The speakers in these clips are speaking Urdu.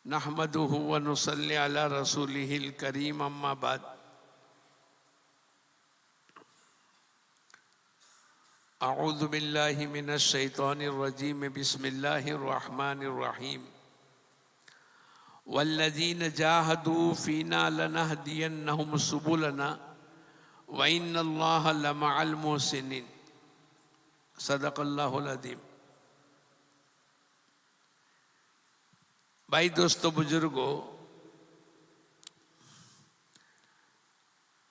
نحمده ونصلي على رسوله الكريم اما بعد اعوذ باللہ من الشیطان الرجیم بسم اللہ الرحمن الرحیم والذین جاہدوا فینا لنہدینہم سبلنا وإن اللہ لمع المحسنین صدق اللہ العظیم۔ بھائی دوستو بزرگو،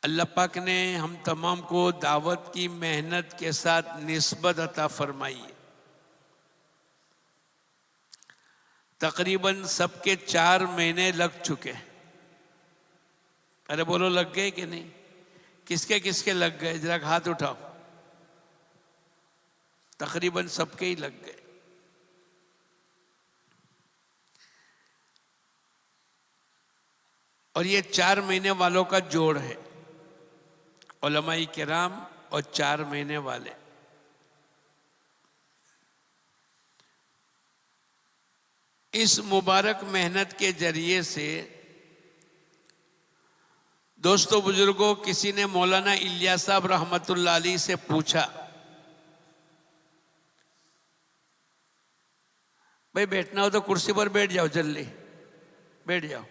اللہ پاک نے ہم تمام کو دعوت کی محنت کے ساتھ نسبت عطا فرمائی ہے۔ تقریباً سب کے 4 مہینے لگ چکے۔ ارے بولو، لگ گئے کہ نہیں؟ کس کے لگ گئے؟ ذرا ہاتھ اٹھاؤ۔ تقریباً سب کے ہی لگ گئے۔ اور یہ 4 مہینے والوں کا جوڑ ہے، علماء کرام اور 4 مہینے والے۔ اس مبارک محنت کے ذریعے سے دوستو بزرگوں، کسی نے مولانا الیاس صاحب رحمت اللہ علیہ سے پوچھا، بھائی بیٹھنا ہو تو کرسی پر بیٹھ جاؤ، جلدی بیٹھ جاؤ۔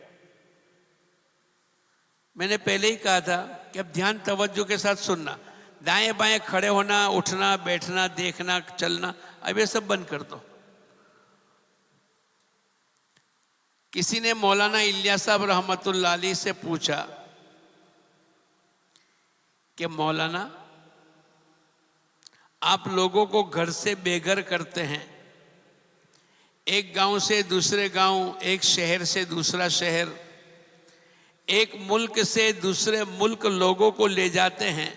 میں نے پہلے ہی کہا تھا کہ اب دھیان توجہ کے ساتھ سننا، دائیں بائیں کھڑے ہونا، اٹھنا بیٹھنا، دیکھنا چلنا، اب یہ سب بند کر دو۔ کسی نے مولانا الیاس صاحب رحمت اللہ علیہ سے پوچھا کہ مولانا، آپ لوگوں کو گھر سے بے گھر کرتے ہیں، ایک گاؤں سے دوسرے گاؤں، ایک شہر سے دوسرا شہر، ایک ملک سے دوسرے ملک لوگوں کو لے جاتے ہیں،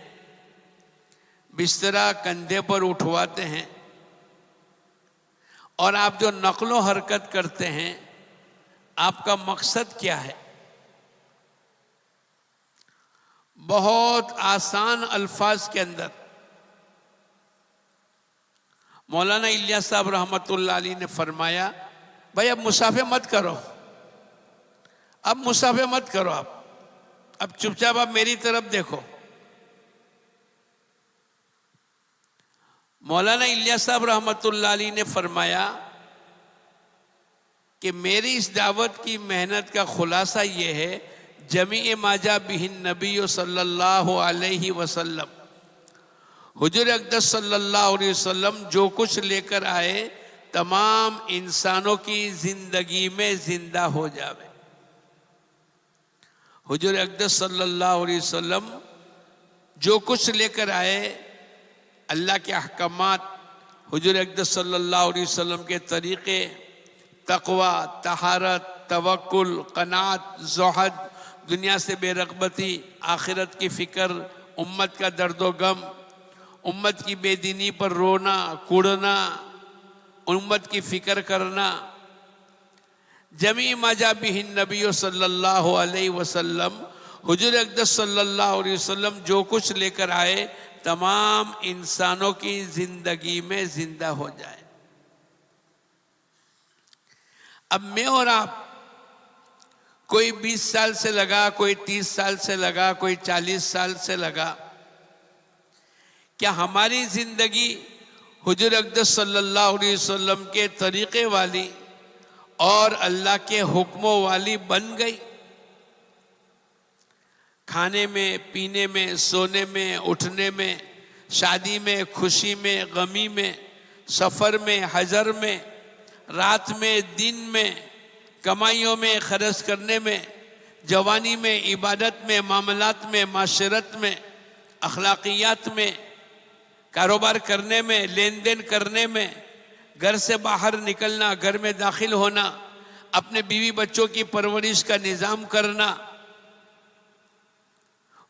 بسترا کندھے پر اٹھواتے ہیں، اور آپ جو نقل و حرکت کرتے ہیں، آپ کا مقصد کیا ہے؟ بہت آسان الفاظ کے اندر مولانا الیاس صاحب رحمت اللہ علیہ نے فرمایا، بھائی اب مسافہ مت کرو، اب مسافہ مت کرو، اب چپ چاپ آپ میری طرف دیکھو۔ مولانا الیاس صاحب رحمت اللہ علیہ نے فرمایا کہ میری اس دعوت کی محنت کا خلاصہ یہ ہے، جمیع ما جاء بہ النبی صلی اللہ علیہ وسلم، حضور اقدس صلی اللہ علیہ وسلم جو کچھ لے کر آئے تمام انسانوں کی زندگی میں زندہ ہو جاوے۔ حضور اقدس صلی اللہ علیہ وسلم جو کچھ لے کر آئے، اللہ کے احکامات، حضور اقدس صلی اللہ علیہ وسلم کے طریقے، تقوی، طہارت، توکل، قناعت، زہد، دنیا سے بے رغبتی، آخرت کی فکر، امت کا درد و غم، امت کی بے دینی پر رونا کوڑنا، امت کی فکر کرنا، جمیع ما جاء بہ النبی صلی اللہ علیہ وسلم، حضور اقدس صلی اللہ علیہ وسلم جو کچھ لے کر آئے تمام انسانوں کی زندگی میں زندہ ہو جائے۔ اب میں اور آپ، کوئی 20 سال سے لگا، کوئی 30 سال سے لگا، کوئی 40 سال سے لگا، کیا ہماری زندگی حضور اقدس صلی اللہ علیہ وسلم کے طریقے والی اور اللہ کے حکموں والی بن گئی؟ کھانے میں، پینے میں، سونے میں، اٹھنے میں، شادی میں، خوشی میں، غمی میں، سفر میں، حضر میں، رات میں، دن میں، کمائیوں میں، خرچ کرنے میں، جوانی میں، عبادت میں، معاملات میں، معاشرت میں، اخلاقیات میں، کاروبار کرنے میں، لین دین کرنے میں، گھر سے باہر نکلنا، گھر میں داخل ہونا، اپنے بیوی بچوں کی پرورش کا نظام کرنا،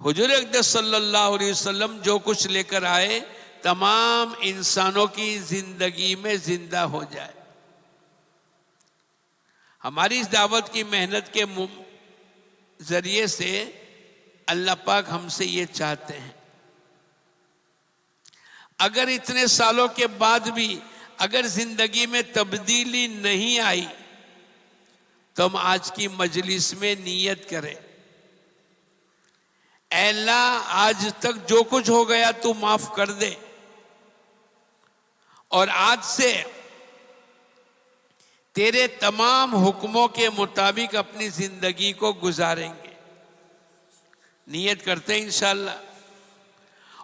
حضور اقدس صلی اللہ علیہ وسلم جو کچھ لے کر آئے تمام انسانوں کی زندگی میں زندہ ہو جائے۔ ہماری اس دعوت کی محنت کے ذریعے سے اللہ پاک ہم سے یہ چاہتے ہیں، اگر اتنے سالوں کے بعد بھی اگر زندگی میں تبدیلی نہیں آئی تو ہم آج کی مجلس میں نیت کریں، اے اللہ آج تک جو کچھ ہو گیا تو معاف کر دے، اور آج سے تیرے تمام حکموں کے مطابق اپنی زندگی کو گزاریں گے۔ نیت کرتے ہیں انشاءاللہ،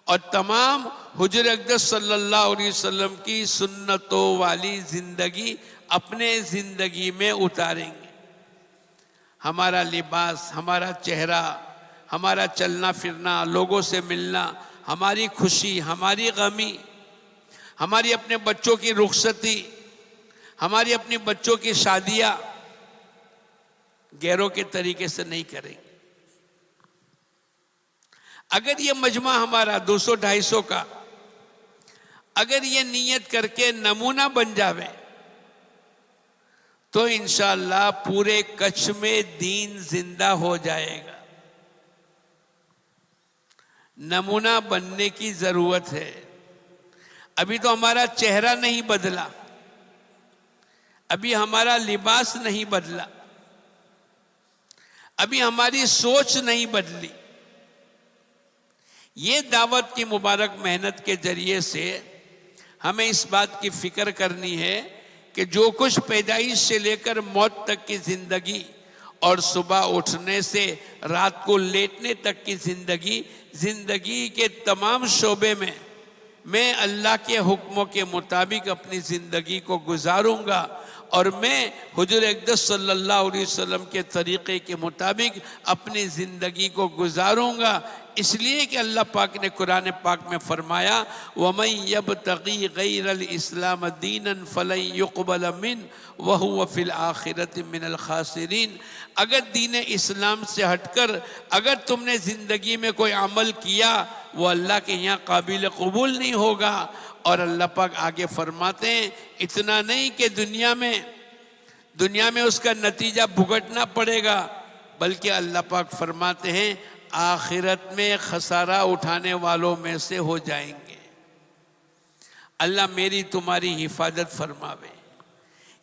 اور تمام حضور اقدس صلی اللہ علیہ وسلم کی سنتوں والی زندگی اپنے زندگی میں اتاریں گے۔ ہمارا لباس، ہمارا چہرہ، ہمارا چلنا پھرنا، لوگوں سے ملنا، ہماری خوشی، ہماری غمی، ہماری اپنے بچوں کی رخصتی، ہماری اپنی بچوں کی شادیاں غیروں کے طریقے سے نہیں کریں گے۔ اگر یہ مجمع ہمارا 200-250 کا اگر یہ نیت کر کے نمونہ بن جاوے تو انشاءاللہ پورے کچھ میں دین زندہ ہو جائے گا۔ نمونہ بننے کی ضرورت ہے۔ ابھی تو ہمارا چہرہ نہیں بدلا، ابھی ہمارا لباس نہیں بدلا، ابھی ہماری سوچ نہیں بدلی۔ یہ دعوت کی مبارک محنت کے ذریعے سے ہمیں اس بات کی فکر کرنی ہے کہ جو کچھ پیدائش سے لے کر موت تک کی زندگی، اور صبح اٹھنے سے رات کو لیٹنے تک کی زندگی کے تمام شعبے میں اللہ کے حکموں کے مطابق اپنی زندگی کو گزاروں گا، اور میں حضور اقدس صلی اللہ علیہ وسلم کے طریقے کے مطابق اپنی زندگی کو گزاروں گا۔ اس لیے کہ اللہ پاک نے قرآن پاک میں فرمایا وَمَن يَبْتَغِي غَيْرَ الْإِسْلَامَ دِينًا فَلَن يُقْبَلَ مِنْهُ وَهُوَ فِي الْآخِرَةِ مِنَ الْخَاسِرِينَ۔ اگر دین اسلام سے ہٹ کر اگر تم نے زندگی میں کوئی عمل کیا وہ اللہ کے یہاں قابل قبول نہیں ہوگا۔ اور اللہ پاک آگے فرماتے ہیں اتنا نہیں کہ دنیا میں اس کا نتیجہ بھگتنا پڑے گا، بلکہ اللہ پاک فرماتے ہیں آخرت میں خسارہ اٹھانے والوں میں سے ہو جائیں گے۔ اللہ میری تمہاری حفاظت فرماوے۔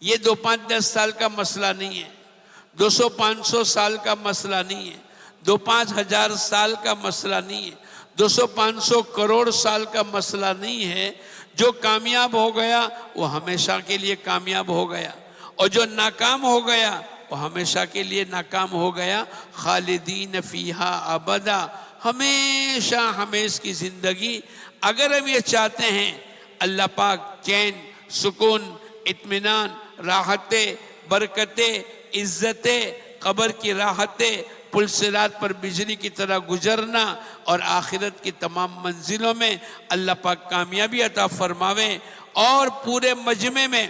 یہ 2-5-10 سال کا مسئلہ نہیں ہے، 200-500 سال کا مسئلہ نہیں ہے، 2-5 ہزار سال کا مسئلہ نہیں ہے، 200-500 کروڑ سال کا مسئلہ نہیں ہے۔ جو کامیاب ہو گیا وہ ہمیشہ کے لیے کامیاب ہو گیا، اور جو ناکام ہو گیا وہ ہمیشہ کے لیے ناکام ہو گیا۔ خالدین فیہا ابدا، ہمیشہ ہمیش کی زندگی۔ اگر ہم یہ چاہتے ہیں اللہ پاک چین، سکون، اطمینان، راحتیں، برکتیں، عزتیں، قبر کی راحتیں، پل صراط پر بجلی کی طرح گزرنا، اور آخرت کی تمام منزلوں میں اللہ پاک کامیابی عطا فرماوے، اور پورے مجمع میں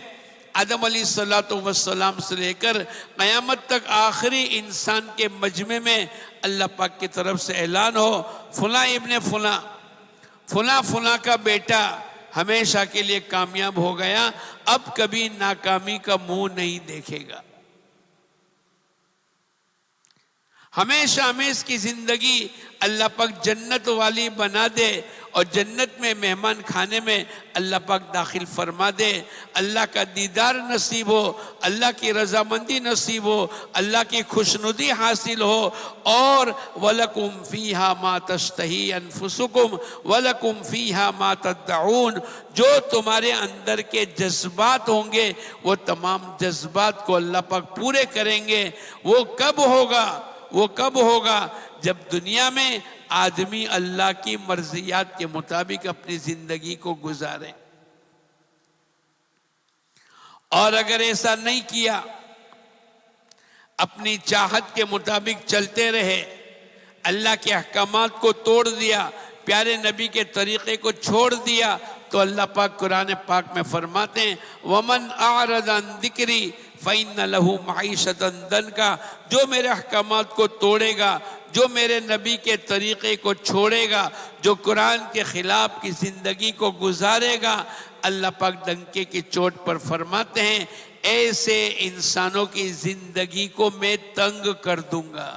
آدم علیہ السلام سے لے کر قیامت تک آخری انسان کے مجمع میں اللہ پاک کی طرف سے اعلان ہو فلاں ابن فلاں، فلاں فلاں کا بیٹا ہمیشہ کے لیے کامیاب ہو گیا، اب کبھی ناکامی کا منہ نہیں دیکھے گا۔ ہمیشہ ہمیش کی زندگی اللہ پاک جنت والی بنا دے، اور جنت میں مہمان کھانے میں اللہ پاک داخل فرما دے، اللہ کا دیدار نصیب ہو، اللہ کی رضامندی نصیب ہو، اللہ کی خوشنودی حاصل ہو، اور وَلَكُمْ فِيهَا مَا تَشْتَهِي أَنفُسُكُمْ وَلَكُمْ فِيهَا مَا تَدَّعُونَ۔ جو تمہارے اندر کے جذبات ہوں گے وہ تمام جذبات کو اللہ پاک پورے کریں گے۔ وہ کب ہوگا جب دنیا میں آدمی اللہ کی مرضیات کے مطابق اپنی زندگی کو گزارے۔ اور اگر ایسا نہیں کیا، اپنی چاہت کے مطابق چلتے رہے، اللہ کے احکامات کو توڑ دیا، پیارے نبی کے طریقے کو چھوڑ دیا، تو اللہ پاک قرآن پاک میں فرماتے ہیں وَمَنْ أَعْرَضَ عَنْ ذِكْرِي فَإِنَّ لَهُ مَعِيشَةً ضَنْكًا۔ جو میرے احکامات کو توڑے گا، جو میرے نبی کے طریقے کو چھوڑے گا، جو قرآن کے خلاف کی زندگی کو گزارے گا، اللہ پاک ڈنکے کی چوٹ پر فرماتے ہیں ایسے انسانوں کی زندگی کو میں تنگ کر دوں گا۔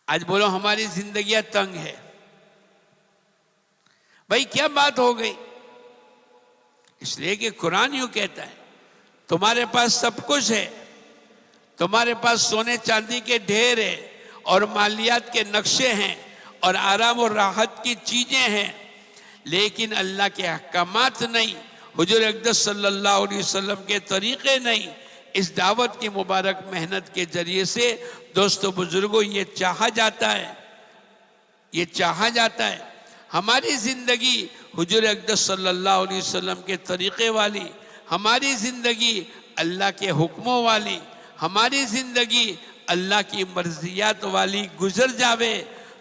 آج بولو ہماری زندگیاں تنگ ہے، بھائی کیا بات ہو گئی؟ اس لیے کہ قرآن یوں کہتا ہے تمہارے پاس سب کچھ ہے، تمہارے پاس سونے چاندی کے ڈھیر ہے اور مالیات کے نقشے ہیں اور آرام اور راحت کی چیزیں ہیں، لیکن اللہ کے احکامات نہیں، حضور اقدس صلی اللہ علیہ وسلم کے طریقے نہیں۔ اس دعوت کی مبارک محنت کے ذریعے سے دوستو بزرگوں یہ چاہا جاتا ہے ہماری زندگی حضور اقدس صلی اللہ علیہ وسلم کے طریقے والی، ہماری زندگی اللہ کے حکموں والی، ہماری زندگی اللہ کی مرضیات والی گزر جاوے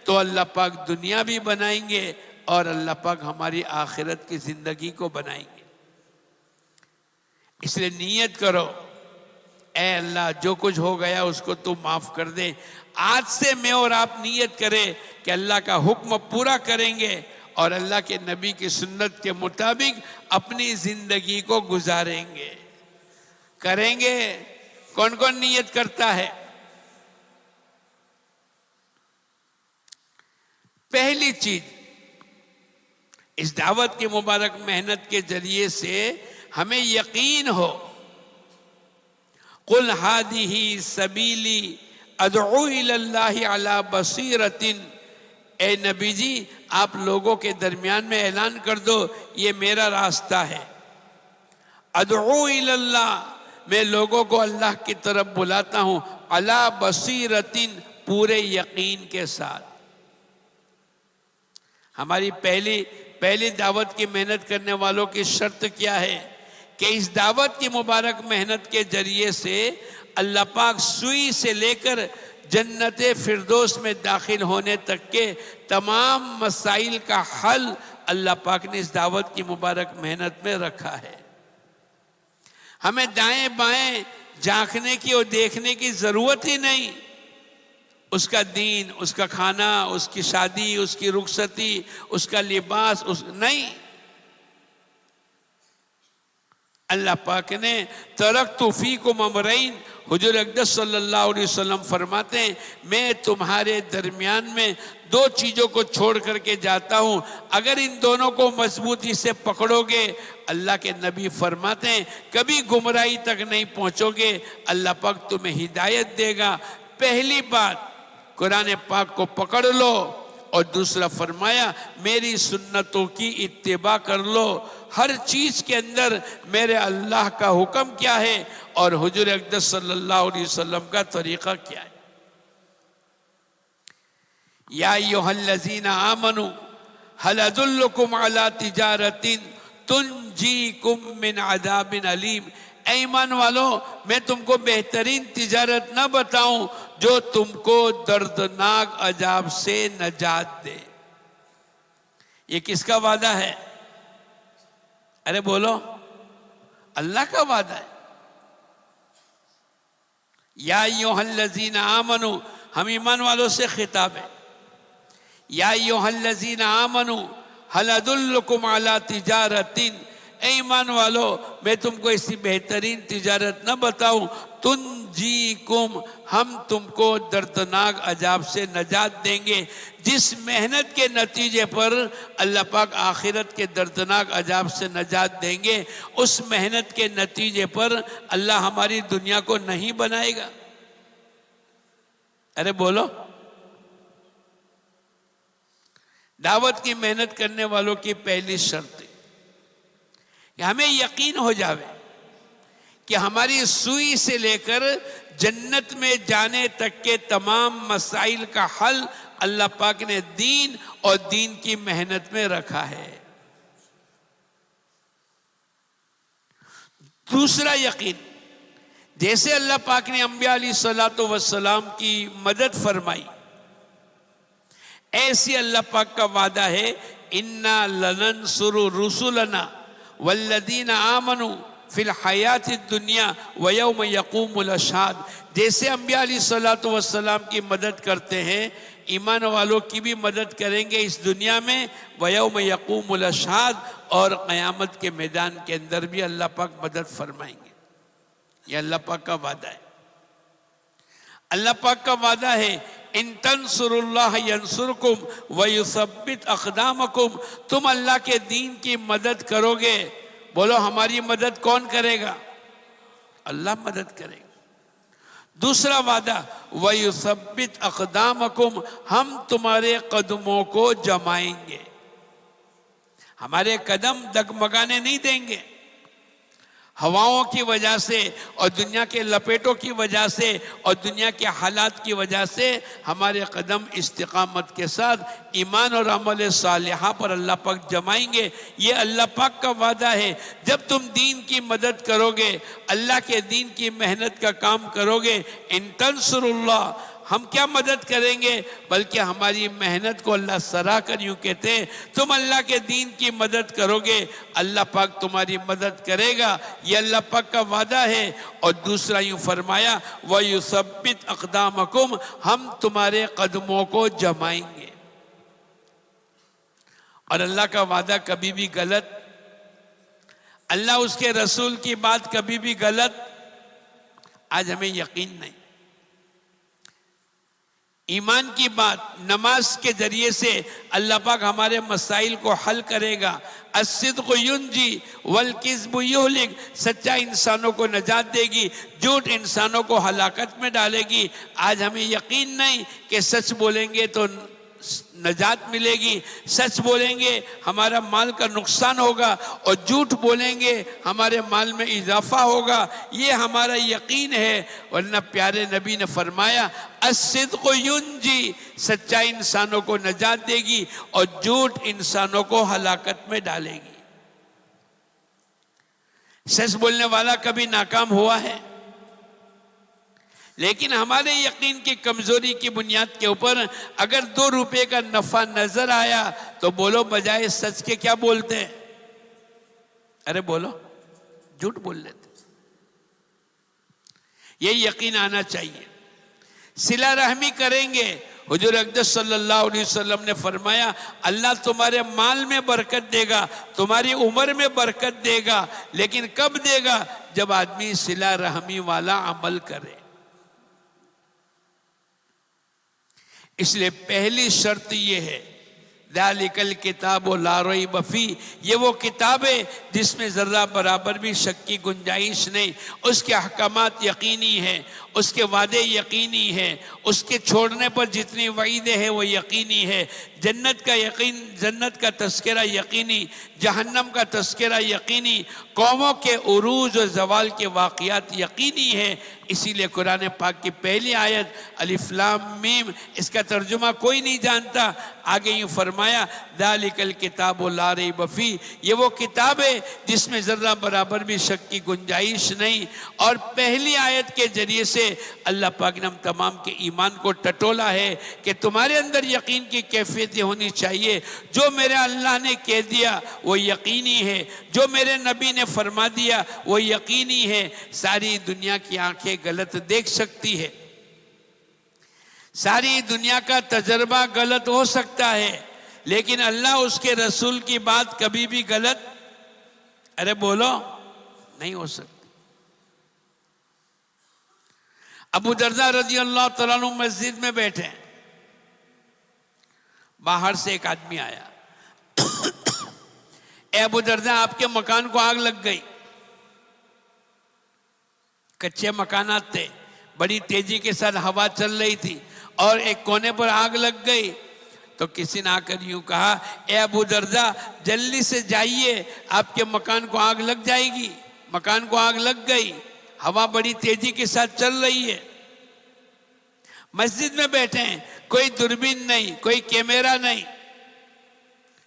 تو اللہ پاک دنیا بھی بنائیں گے اور اللہ پاک ہماری آخرت کی زندگی کو بنائیں گے۔ اس لیے نیت کرو، اے اللہ جو کچھ ہو گیا اس کو تو معاف کر دے۔ آج سے میں اور آپ نیت کریں کہ اللہ کا حکم پورا کریں گے اور اللہ کے نبی کی سنت کے مطابق اپنی زندگی کو گزاریں گے، کریں گے۔ کون کون نیت کرتا ہے؟ پہلی چیز، اس دعوت کی مبارک محنت کے ذریعے سے ہمیں یقین ہو، قُلْ هَذِهِ سَبِيلِي أَدْعُو إِلَى اللَّهِ عَلَى بَصِيرَةٍ، اے نبی جی آپ لوگوں کے درمیان میں اعلان کر دو یہ میرا راستہ ہے۔ ادعو الی اللہ، میں لوگوں کو اللہ کی طرف بلاتا ہوں، علی بصیرۃ، پورے یقین کے ساتھ۔ ہماری پہلی دعوت کی محنت کرنے والوں کی شرط کیا ہے کہ اس دعوت کی مبارک محنت کے ذریعے سے اللہ پاک سوئی سے لے کر جنت فردوس میں داخل ہونے تک کے تمام مسائل کا حل اللہ پاک نے اس دعوت کی مبارک محنت میں رکھا ہے۔ ہمیں دائیں بائیں جھانکنے کی اور دیکھنے کی ضرورت ہی نہیں۔ اس کا دین، اس کا کھانا، اس کی شادی، اس کی رخصتی، اس کا لباس، نہیں۔ اللہ پاک نے ترکت فیکم امرین، حضور اقدس صلی اللہ علیہ وسلم فرماتے ہیں میں تمہارے درمیان میں دو چیزوں کو چھوڑ کر کے جاتا ہوں، اگر ان دونوں کو مضبوطی سے پکڑو گے، اللہ کے نبی فرماتے ہیں کبھی گمراہی تک نہیں پہنچو گے، اللہ پاک تمہیں ہدایت دے گا۔ پہلی بات قرآن پاک کو پکڑ لو، اور دوسرا فرمایا میری سنتوں کی اتباع کر لو۔ ہر چیز کے اندر میرے اللہ کا حکم کیا ہے اور حضور اقدس صلی اللہ علیہ وسلم کا طریقہ کیا ہے۔ یا ایھا الذین آمنوا هل ادلکم علی تجارۃ تنجیکم من عذاب علیم، اے ایمان والو میں تم کو بہترین تجارت نہ بتاؤں جو تم کو دردناک عذاب سے نجات دے۔ یہ کس کا وعدہ ہے؟ ارے بولو، اللہ کا وعدہ ہے۔ یا ایھا الذین آمنوا، ہم ایمان والوں سے خطاب ہے۔ یا ایھا الذین آمنوا هل ادلکم علی تجارۃ، اے ایمان والو میں تم کو ایسی بہترین تجارت نہ بتاؤں، تنجیکم، ہم تم کو دردناک عذاب سے نجات دیں گے، جس محنت کے نتیجے پر اللہ پاک آخرت کے دردناک عذاب سے نجات دیں گے، اس محنت کے نتیجے پر اللہ ہماری دنیا کو نہیں بنائے گا۔ ارے بولو، دعوت کی محنت کرنے والوں کی پہلی شرط ہے کہ ہمیں یقین ہو جاوے کہ ہماری سوئی سے لے کر جنت میں جانے تک کے تمام مسائل کا حل اللہ پاک نے دین اور دین کی محنت میں رکھا ہے۔ دوسرا یقین، جیسے اللہ پاک نے انبیاء علیہ السلام کی مدد فرمائی، ایسی اللہ پاک کا وعدہ ہے اِنَّا لَنَنْصُرُ رُسُلَنَا وَالَّذِينَ آمَنُوا فِي الْحَيَاةِ الدُّنْيَا وَيَوْمَ يَقُومُ الْأَشْهَادُ۔ جیسے انبیاء علیہ السلام کی مدد کرتے ہیں، ایمان والوں کی بھی مدد کریں گے اس دنیا میں، وَيَوْمَ يَقُومُ الْأَشْهَادُ، اور قیامت کے میدان کے اندر بھی اللہ پاک مدد فرمائیں گے۔ یہ اللہ پاک کا وعدہ ہے۔ اللہ پاک کا وعدہ ہے ان تنصروا اللہ ینصرکم ویثبت اقدامکم، تم اللہ کے دین کی مدد کرو گے، بولو ہماری مدد کون کرے گا؟ اللہ مدد کرے گا۔ دوسرا وعدہ وَيُثَبِّتْ أَقْدَامَكُمْ، ہم تمہارے قدموں کو جمائیں گے، ہمارے قدم ڈگمگانے نہیں دیں گے۔ ہواؤں کی وجہ سے اور دنیا کے لپیٹوں کی وجہ سے اور دنیا کے حالات کی وجہ سے ہمارے قدم استقامت کے ساتھ ایمان اور عمل صالحہ پر اللہ پاک جمائیں گے۔ یہ اللہ پاک کا وعدہ ہے۔ جب تم دین کی مدد کرو گے، اللہ کے دین کی محنت کا کام کرو گے، ان تنصر اللہ، ہم کیا مدد کریں گے بلکہ ہماری محنت کو اللہ سراہ کر یوں کہتے ہیں تم اللہ کے دین کی مدد کرو گے، اللہ پاک تمہاری مدد کرے گا۔ یہ اللہ پاک کا وعدہ ہے۔ اور دوسرا یوں فرمایا وَيُثَبِّتْ أَقْدَامَكُمْ، ہم تمہارے قدموں کو جمائیں گے۔ اور اللہ کا وعدہ کبھی بھی غلط، اللہ اس کے رسول کی بات کبھی بھی غلط، آج ہمیں یقین نہیں۔ ایمان کی بات نماز کے ذریعے سے اللہ پاک ہمارے مسائل کو حل کرے گا۔ الصدق ینجی والکذب یہلک، سچائی انسانوں کو نجات دے گی، جھوٹ انسانوں کو ہلاکت میں ڈالے گی۔ آج ہمیں یقین نہیں کہ سچ بولیں گے تو نجات ملے گی، سچ بولیں گے ہمارا مال کا نقصان ہوگا اور جھوٹ بولیں گے ہمارے مال میں اضافہ ہوگا، یہ ہمارا یقین ہے۔ ورنہ پیارے نبی نے فرمایا الصدق ینجی، سچائی انسانوں کو نجات دے گی اور جھوٹ انسانوں کو ہلاکت میں ڈالے گی۔ سچ بولنے والا کبھی ناکام ہوا ہے؟ لیکن ہمارے یقین کی کمزوری کی بنیاد کے اوپر اگر 2 روپے کا نفع نظر آیا تو بولو بجائے سچ کے کیا بولتے ہیں؟ ارے بولو، جھوٹ بول لیتے۔ یہ یقین آنا چاہیے۔ صلہ رحمی کریں گے، حضور اقدس صلی اللہ علیہ وسلم نے فرمایا اللہ تمہارے مال میں برکت دے گا، تمہاری عمر میں برکت دے گا، لیکن کب دے گا؟ جب آدمی صلہ رحمی والا عمل کرے۔ اس لیے پہلی شرط یہ ہے ذالک الکتاب لا ریب فیہ، یہ وہ کتاب ہے جس میں ذرہ برابر بھی شک کی گنجائش نہیں، اس کے احکامات یقینی ہیں، اس کے وعدے یقینی ہیں، اس کے چھوڑنے پر جتنی وعیدیں ہیں وہ یقینی ہے، جنت کا یقین، جنت کا تذکرہ یقینی، جہنم کا تذکرہ یقینی، قوموں کے عروج و زوال کے واقعات یقینی ہیں۔ اسی لیے قرآن پاک کی پہلی آیت الف لام میم، اس کا ترجمہ کوئی نہیں جانتا، آگے یوں فرمایا ذالک الکتاب لا ریب فیہ، یہ وہ کتاب ہے جس میں ذرہ برابر بھی شک کی گنجائش نہیں۔ اور پہلی آیت کے ذریعے سے اللہ پاک نے ہم تمام کے ایمان کو ٹٹولا ہے کہ تمہارے اندر یقین کی کیفیتیں ہونی چاہیے۔ جو میرے اللہ نے کہہ دیا وہ یقینی ہے، جو میرے نبی نے فرما دیا وہ یقینی ہے۔ ساری دنیا کی آنکھیں غلط دیکھ سکتی ہے، ساری دنیا کا تجربہ غلط ہو سکتا ہے، لیکن اللہ اس کے رسول کی بات کبھی بھی غلط، ارے بولو، نہیں ہو سکتی۔ ابو درداء رضی اللہ تعالیٰ عنہ مسجد میں بیٹھے، باہر سے ایک آدمی آیا، اے ابو درداء آپ کے مکان کو آگ لگ گئی۔ کچے مکانات تھے، بڑی تیزی کے ساتھ ہوا چل رہی تھی اور ایک کونے پر آگ لگ گئی۔ تو کسی نے آ کر یوں کہا اے ابو درداء جلدی سے جائیے، آپ کے مکان کو آگ لگ جائے گی۔ مکان کو آگ لگ گئی، ہوا بڑی تیزی کے ساتھ چل رہی ہے، مسجد میں بیٹھے ہیں، کوئی دوربین نہیں، کوئی کیمرہ نہیں،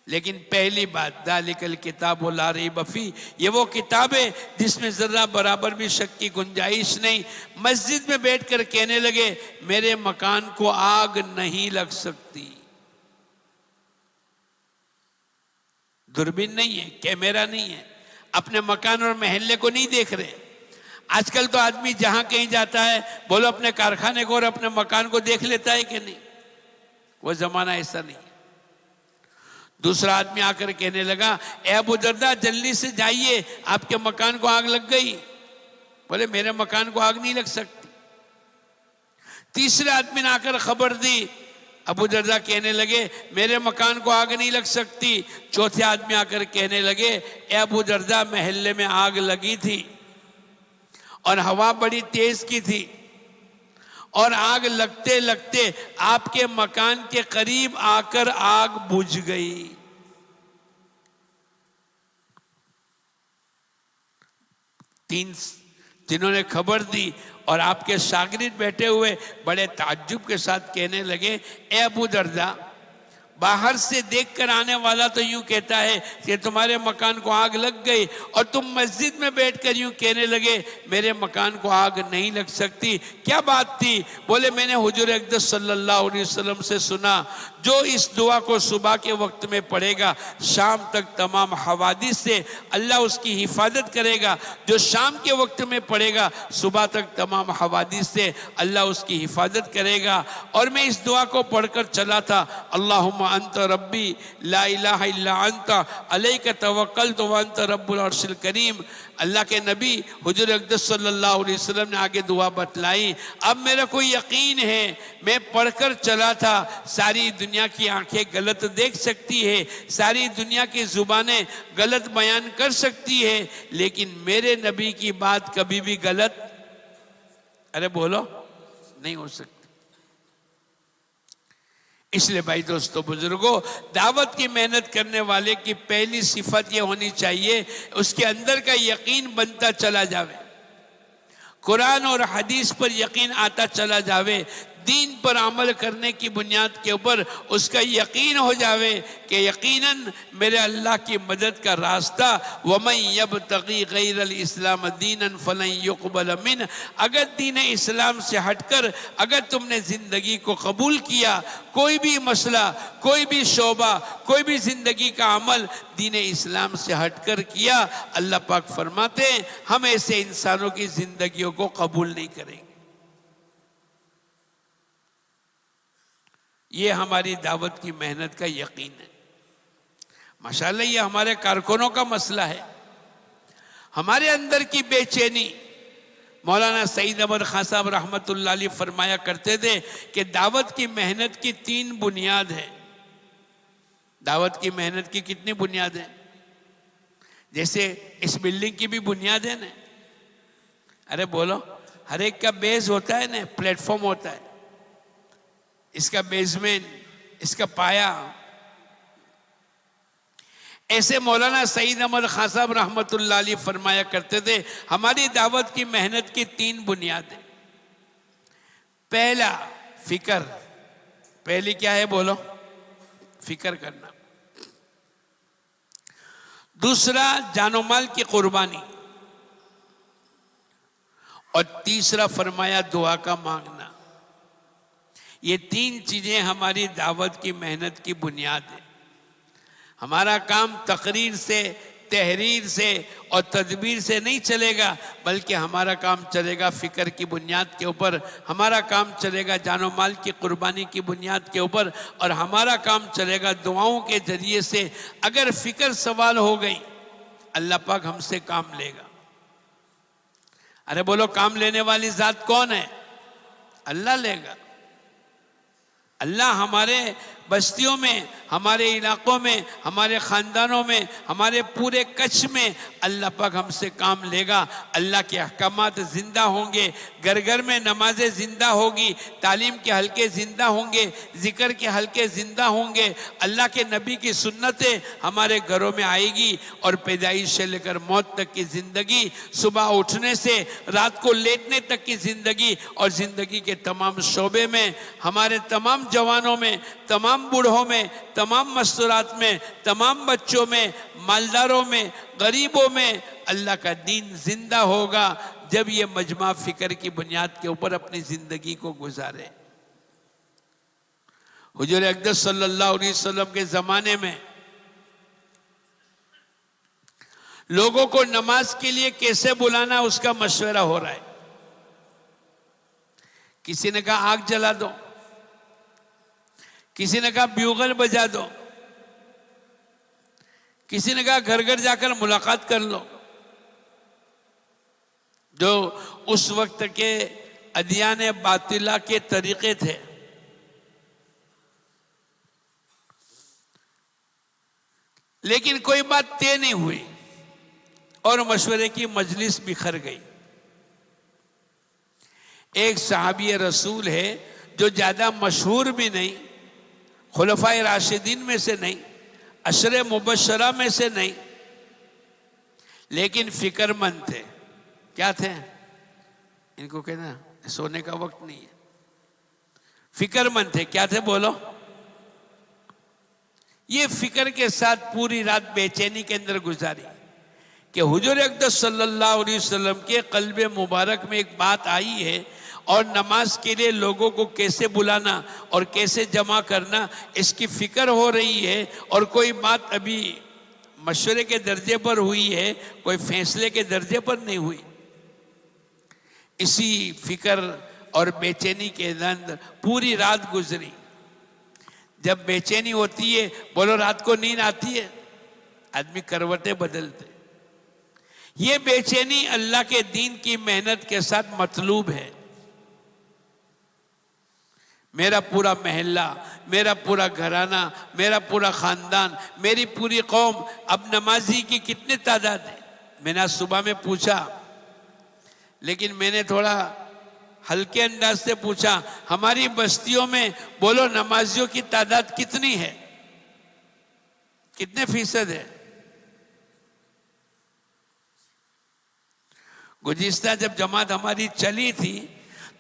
لیکن پہلی بات ذالک الکتاب لا ریب فیہ، یہ وہ کتاب ہے جس میں ذرہ برابر بھی شک کی گنجائش نہیں۔ مسجد میں بیٹھ کر کہنے لگے میرے مکان کو آگ نہیں لگ سکتی۔ دوربین نہیں ہے، کیمرہ نہیں ہے، اپنے مکان اور محلے کو نہیں دیکھ رہے۔ آج کل تو آدمی جہاں کہیں جاتا ہے بولو اپنے کارخانے کو اور اپنے مکان کو دیکھ لیتا ہے کہ نہیں؟ وہ زمانہ ایسا نہیں ہے۔ دوسرا آدمی آ کر کہنے لگا اے ابو درداء جلدی سے جائیے، آپ کے مکان کو آگ لگ گئی۔ بولے میرے مکان کو آگ نہیں لگ سکتی۔ تیسرے آدمی نے آ کر خبر دی، ابو درداء کہنے لگے میرے مکان کو آگ نہیں لگ سکتی۔ چوتھے آدمی آ کر کہنے لگے اے ابو درداء محلے میں آگ لگی تھی اور ہوا بڑی تیز کی تھی اور آگ لگتے لگتے آپ کے مکان کے قریب آ کر آگ بجھ گئی. جنہوں نے خبر دی اور آپ کے شاگرد بیٹھے ہوئے بڑے تعجب کے ساتھ کہنے لگے اے ابو درداء، باہر سے دیکھ کر آنے والا تو یوں کہتا ہے کہ تمہارے مکان کو آگ لگ گئی، اور تم مسجد میں بیٹھ کر یوں کہنے لگے میرے مکان کو آگ نہیں لگ سکتی. کیا بات تھی؟ بولے میں نے حضور اقدس صلی اللہ علیہ وسلم سے سنا جو اس دعا کو صبح کے وقت میں پڑھے گا شام تک تمام حوادث سے اللہ اس کی حفاظت کرے گا. جو شام کے وقت میں پڑھے گا صبح تک تمام حوادث سے اللہ اس کی حفاظت کرے گا. اور میں اس دعا کو پڑھ کر چلا تھا، اللہم انت ربی لا الہ الا انت علیک توکلت وانت رب العرش الکریم. اللہ کے نبی حضور اقدس صلی اللہ علیہ وسلم نے آگے دعا بتلائی. اب میرا کوئی یقین ہے، میں پڑھ کر چلا تھا، ساری دنیا کی آنکھیں غلط دیکھ سکتی ہے، ساری دنیا کی زبانیں غلط بیان کر سکتی ہے، لیکن میرے نبی کی بات کبھی بھی غلط بولو نہیں ہو سکتی. اس لیے بھائی دوستو بزرگوں، دعوت کی محنت کرنے والے کی پہلی صفت یہ ہونی چاہیے اس کے اندر کا یقین بنتا چلا جاوے، قرآن اور حدیث پر یقین آتا چلا جاوے، دین پر عمل کرنے کی بنیاد کے اوپر اس کا یقین ہو جاوے کہ یقیناً میرے اللہ کی مدد کا راستہ وَمَن يَبْتَغِي غَيْرَ الْإِسْلَامَ دِينًا فَلَن يُقْبَلَ مِنْهُ. اگر دین اسلام سے ہٹ کر اگر تم نے زندگی کو قبول کیا، کوئی بھی مسئلہ، کوئی بھی شعبہ، کوئی بھی زندگی کا عمل دین اسلام سے ہٹ کر کیا، اللہ پاک فرماتے ہیں ہم ایسے انسانوں کی زندگیوں کو قبول نہیں کریں گے. یہ ہماری دعوت کی محنت کا یقین ہے. ماشاءاللہ یہ ہمارے کارکنوں کا مسئلہ ہے. ہمارے اندر کی بے چینی، مولانا سعید احمد خان صاحب رحمت اللہ علیہ فرمایا کرتے تھے کہ دعوت کی محنت کی 3 بنیاد ہیں. دعوت کی محنت کی کتنی بنیاد ہیں؟ جیسے اس بلڈنگ کی بھی بنیاد ہے نا، بولو، ہر ایک کا بیس ہوتا ہے نا، پلیٹ فارم ہوتا ہے، اس کا بیسمنٹ، اس کا پایا. ایسے مولانا سعید احمد خان صاحب رحمت اللہ علیہ فرمایا کرتے تھے ہماری دعوت کی محنت کی 3 بنیادیں. پہلا فکر. پہلی کیا ہے بولو؟ فکر کرنا. دوسرا جان و مال کی قربانی. اور تیسرا فرمایا دعا کا مانگنا. یہ 3 چیزیں ہماری دعوت کی محنت کی بنیاد ہے. ہمارا کام تقریر سے، تحریر سے اور تدبیر سے نہیں چلے گا، بلکہ ہمارا کام چلے گا فکر کی بنیاد کے اوپر، ہمارا کام چلے گا جان و مال کی قربانی کی بنیاد کے اوپر، اور ہمارا کام چلے گا دعاؤں کے ذریعے سے. اگر فکر سوال ہو گئی اللہ پاک ہم سے کام لے گا. بولو، کام لینے والی ذات کون ہے؟ اللہ لے گا. اللہ ہمارے بستیوں میں، ہمارے علاقوں میں، ہمارے خاندانوں میں، ہمارے پورے کچھ میں اللہ پاک ہم سے کام لے گا. اللہ کے احکامات زندہ ہوں گے، گھر گھر میں نمازیں زندہ ہوگی، تعلیم کے حلقے زندہ ہوں گے، ذکر کے حلقے زندہ ہوں گے. اللہ کے نبی کی سنتیں ہمارے گھروں میں آئے گی، اور پیدائش سے لے کر موت تک کی زندگی، صبح اٹھنے سے رات کو لیٹنے تک کی زندگی، اور زندگی کے تمام شعبے میں ہمارے تمام جوانوں میں، تمام بوڑھوں میں، تمام مستورات میں، تمام بچوں میں، مالداروں میں، غریبوں میں اللہ کا دین زندہ ہوگا جب یہ مجمع فکر کی بنیاد کے اوپر اپنی زندگی کو گزارے. حضور اقدس صلی اللہ علیہ وسلم کے زمانے میں لوگوں کو نماز کے لیے کیسے بلانا اس کا مشورہ ہو رہا ہے. کسی نے کہا آگ جلا دو، کسی نے کہا بیوغل بجا دو، کسی نے کہا گھر گھر جا کر ملاقات کر لو. جو اس وقت کے ادیان باطلہ کے طریقے تھے. لیکن کوئی بات طے نہیں ہوئی اور مشورے کی مجلس بکھر گئی. ایک صحابی رسول ہے جو زیادہ مشہور بھی نہیں، خلفائے راشدین میں سے نہیں، عشر مبشرہ میں سے نہیں، لیکن فکر مند تھے۔ کیا تھے؟ ان کو کہنا سونے کا وقت نہیں ہے۔ فکر مند تھے۔ کیا تھے بولو؟ یہ فکر کے ساتھ پوری رات بے چینی کے اندر گزاری کہ حضور اقدس صلی اللہ علیہ وسلم کے قلب مبارک میں ایک بات آئی ہے، اور نماز کے لیے لوگوں کو کیسے بلانا اور کیسے جمع کرنا اس کی فکر ہو رہی ہے، اور کوئی بات ابھی مشورے کے درجے پر ہوئی ہے، کوئی فیصلے کے درجے پر نہیں ہوئی۔ اسی فکر اور بے چینی کے اندر پوری رات گزری۔ جب بے چینی ہوتی ہے، بولو رات کو نیند آتی ہے، آدمی کروٹیں بدلتے۔ یہ بے چینی اللہ کے دین کی محنت کے ساتھ مطلوب ہے۔ میرا پورا محلہ، میرا پورا گھرانہ، میرا پورا خاندان، میری پوری قوم اب نمازی کی کتنی تعداد ہے؟ میں نے صبح میں پوچھا، لیکن میں نے تھوڑا ہلکے انداز سے پوچھا، ہماری بستیوں میں بولو نمازیوں کی تعداد کتنی ہے؟ کتنے فیصد ہے؟ گزشتہ جب جماعت ہماری چلی تھی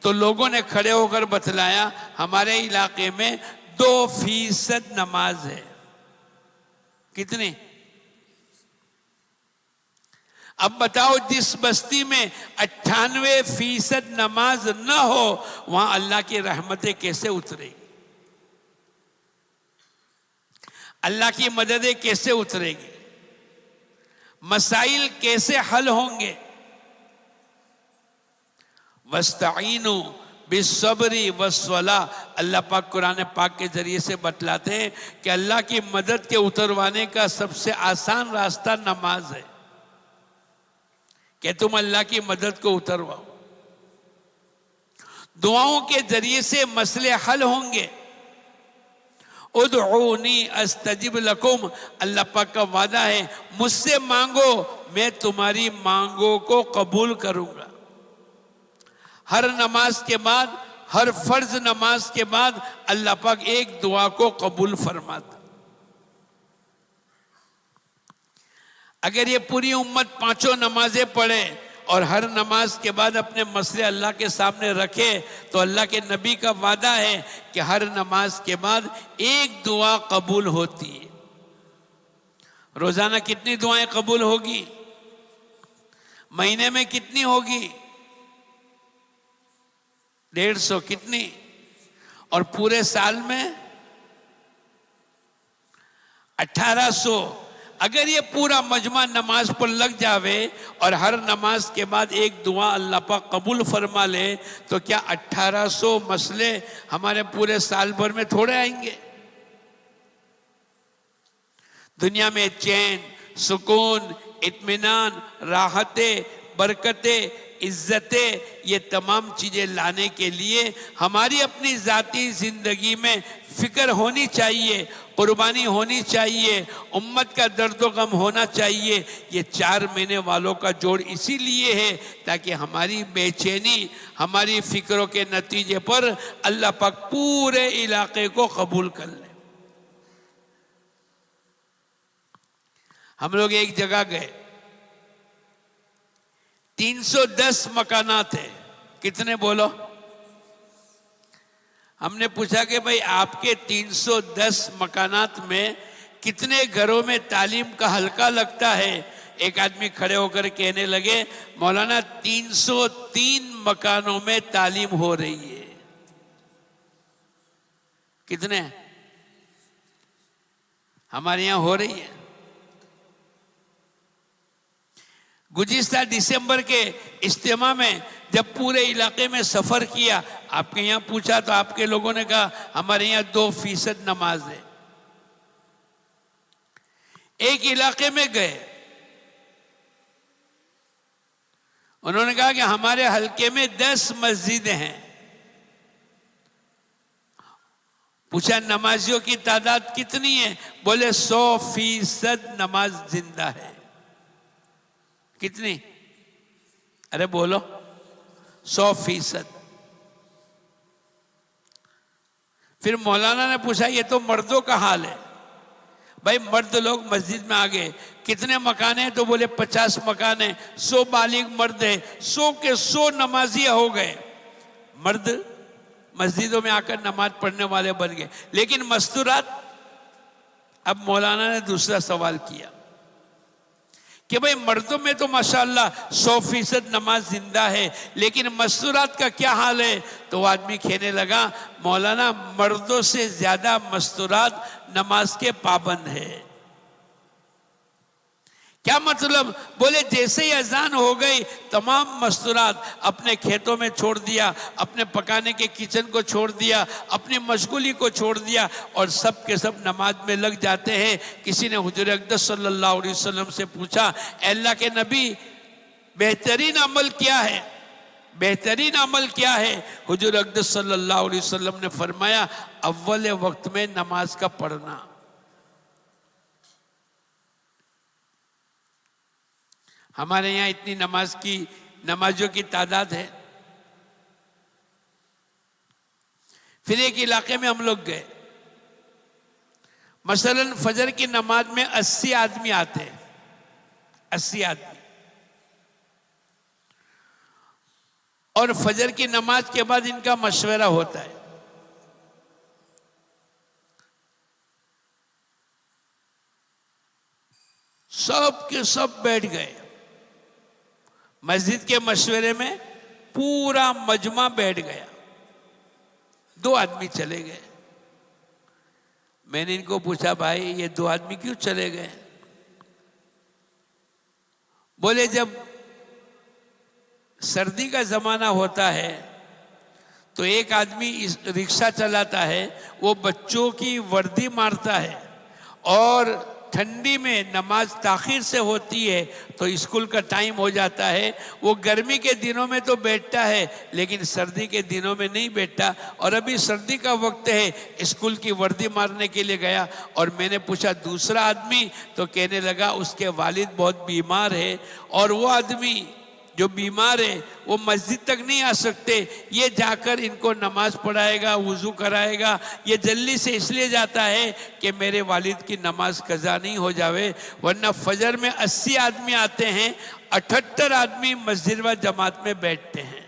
تو لوگوں نے کھڑے ہو کر بتلایا ہمارے علاقے میں 2% نماز ہے۔ کتنی؟ اب بتاؤ، جس بستی میں 98% نماز نہ ہو وہاں اللہ کی رحمتیں کیسے اترے گی؟ اللہ کی مددیں کیسے اترے گی؟ مسائل کیسے حل ہوں گے؟ وَاسْتَعِينُوا بِالصَّبْرِ وَالصَّلَاةِ، اللہ پاک قرآن پاک کے ذریعے سے بتلاتے ہیں کہ اللہ کی مدد کے اتروانے کا سب سے آسان راستہ نماز ہے، کہ تم اللہ کی مدد کو اترواؤ۔ دعاؤں کے ذریعے سے مسئلے حل ہوں گے۔ ادعونی استجب لکم، اللہ پاک کا وعدہ ہے مجھ سے مانگو میں تمہاری مانگوں کو قبول کروں گا۔ ہر نماز کے بعد، ہر فرض نماز کے بعد اللہ پاک ایک دعا کو قبول فرماتا۔ اگر یہ پوری امت 5 نمازیں پڑھے اور ہر نماز کے بعد اپنے مسئلے اللہ کے سامنے رکھے تو اللہ کے نبی کا وعدہ ہے کہ ہر نماز کے بعد ایک دعا قبول ہوتی ہے۔ روزانہ کتنی دعائیں قبول ہوگی؟ مہینے میں کتنی ہوگی؟ 150 کتنی؟ اور پورے سال میں 1800۔ اگر یہ پورا مجمع نماز پر لگ جاوے اور ہر نماز کے بعد ایک دعا اللہ پاک قبول فرما لے تو کیا 1800 مسئلے ہمارے پورے سال بھر میں تھوڑے آئیں گے؟ دنیا میں چین، سکون، اطمینان، راحتیں، برکتیں، عزتیں، یہ تمام چیزیں لانے کے لیے ہماری اپنی ذاتی زندگی میں فکر ہونی چاہیے، قربانی ہونی چاہیے، امت کا درد و غم ہونا چاہیے۔ یہ 4 مہینے والوں کا جوڑ اسی لیے ہے تاکہ ہماری بے چینی، ہماری فکروں کے نتیجے پر اللہ پاک پورے علاقے کو قبول کر لے۔ ہم لوگ ایک جگہ گئے، 310 مکانات ہیں۔ کتنے بولو؟ ہم نے پوچھا کہ بھائی آپ کے 310 مکانات میں کتنے گھروں میں تعلیم کا حلقہ لگتا ہے؟ ایک آدمی کھڑے ہو کر کہنے لگے مولانا 303 مکانوں میں تعلیم ہو رہی ہے۔ کتنے؟ ہمارے یہاں ہو رہی ہے۔ گزشتہ دسمبر کے اجتماع میں جب پورے علاقے میں سفر کیا، آپ کے یہاں پوچھا تو آپ کے لوگوں نے کہا ہمارے یہاں 2% نماز ہے۔ ایک علاقے میں گئے، انہوں نے کہا کہ ہمارے حلقے میں 10 مسجدیں ہیں۔ پوچھا نمازیوں کی تعداد کتنی ہے؟ بولے 100% نماز زندہ ہے۔ کتنی؟ ارے بولو 100%۔ پھر مولانا نے پوچھا یہ تو مردوں کا حال ہے. بھائی مرد لوگ مسجد میں آ گئے, کتنے مکان ہیں؟ تو بولے 50 مکان ہیں, 100 بالغ مرد ہیں, 100 کے 100 نمازی ہو گئے. مرد مسجدوں میں آ کر نماز پڑھنے والے بن گئے. لیکن مستورات. اب مولانا نے دوسرا سوال کیا کہ بھئی مردوں میں تو ماشاءاللہ 100% نماز زندہ ہے, لیکن مستورات کا کیا حال ہے؟ تو وہ آدمی کہنے لگا مولانا مردوں سے زیادہ مستورات نماز کے پابند ہے. کیا مطلب؟ بولے جیسے ہی اذان ہو گئی تمام مستورات اپنے کھیتوں میں چھوڑ دیا, اپنے پکانے کے کچن کو چھوڑ دیا, اپنی مشغولی کو چھوڑ دیا, اور سب کے سب نماز میں لگ جاتے ہیں. کسی نے حضور اقدس صلی اللہ علیہ وسلم سے پوچھا اے اللہ کے نبی بہترین عمل کیا ہے؟ بہترین عمل کیا ہے؟ حضور اقدس صلی اللہ علیہ وسلم نے فرمایا اول وقت میں نماز کا پڑھنا. ہمارے یہاں اتنی نمازوں کی تعداد ہے. پھر ایک علاقے میں ہم لوگ گئے, مثلا فجر کی نماز میں 80 آدمی آتے ہیں, 80 آدمی, اور فجر کی نماز کے بعد ان کا مشورہ ہوتا ہے. سب کے سب بیٹھ گئے. مسجد کے مشورے میں پورا مجمع بیٹھ گیا. 2 آدمی چلے گئے. میں نے ان کو پوچھا بھائی یہ 2 آدمی کیوں چلے گئے؟ بولے جب سردی کا زمانہ ہوتا ہے تو ایک آدمی رکشہ چلاتا ہے, وہ بچوں کی وردی مارتا ہے, اور ٹھنڈی میں نماز تاخیر سے ہوتی ہے تو اسکول کا ٹائم ہو جاتا ہے. وہ گرمی کے دنوں میں تو بیٹھتا ہے لیکن سردی کے دنوں میں نہیں بیٹھتا, اور ابھی سردی کا وقت ہے, اسکول کی وردی مارنے کے لیے گیا. اور میں نے پوچھا دوسرا آدمی؟ تو کہنے لگا اس کے والد بہت بیمار ہے, اور وہ آدمی جو بیمار ہے وہ مسجد تک نہیں آ سکتے, یہ جا کر ان کو نماز پڑھائے گا, وضو کرائے گا. یہ جلدی سے اس لیے جاتا ہے کہ میرے والد کی نماز قضا نہیں ہو جاوے, ورنہ فجر میں 80 آدمی آتے ہیں, 78 آدمی مسجد و جماعت میں بیٹھتے ہیں.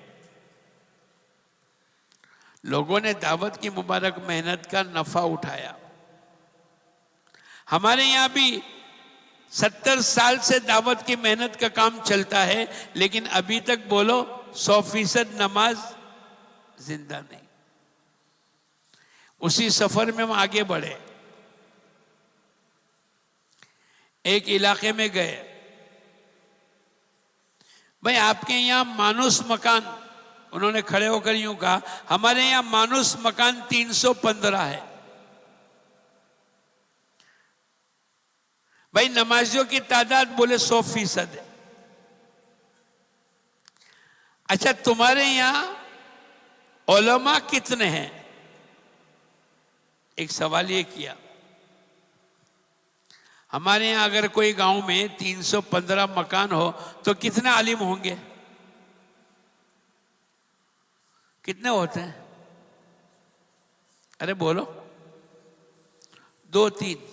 لوگوں نے دعوت کی مبارک محنت کا نفع اٹھایا. ہمارے یہاں بھی 70 سال سے دعوت کی محنت کا کام چلتا ہے, لیکن ابھی تک بولو 100% نماز زندہ نہیں. اسی سفر میں ہم آگے بڑھے, ایک علاقے میں گئے. بھئی آپ کے یہاں مانوس مکان, انہوں نے کھڑے ہو کر یوں کہا ہمارے یہاں مانوس مکان 315 ہے. بھائی نمازیوں کی تعداد بولے 100% ہے. اچھا تمہارے یہاں علماء کتنے ہیں؟ ایک سوال یہ کیا. ہمارے یہاں اگر کوئی گاؤں میں 315 مکان ہو تو کتنے عالم ہوں گے؟ کتنے ہوتے ہیں؟ ارے بولو. 2-3.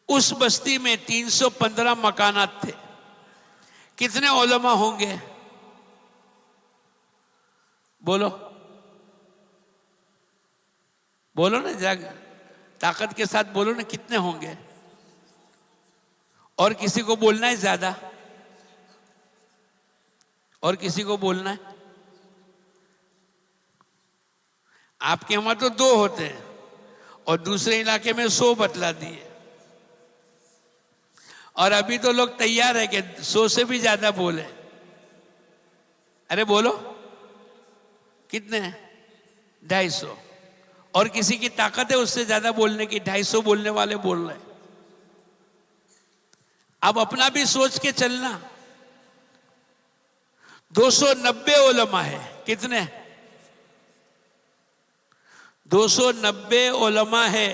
اس بستی میں 315 مکانات تھے, کتنے علماء ہوں گے؟ بولو بولو نا, طاقت کے ساتھ بولو نا, کتنے ہوں گے؟ اور کسی کو بولنا ہے زیادہ, اور کسی کو بولنا ہے. آپ کے وہاں تو 2 ہوتے ہیں اور دوسرے علاقے میں 100 بتلا دیے, اور ابھی تو لوگ تیار ہے کہ 100 سے بھی زیادہ بولے. ارے بولو کتنے ہیں؟ 250. اور کسی کی طاقت ہے اس سے زیادہ بولنے کی, 250 بولنے والے بول رہے ہیں. اب اپنا بھی سوچ کے چلنا. 290 علماء ہے. کتنے؟ 290 علماء ہے.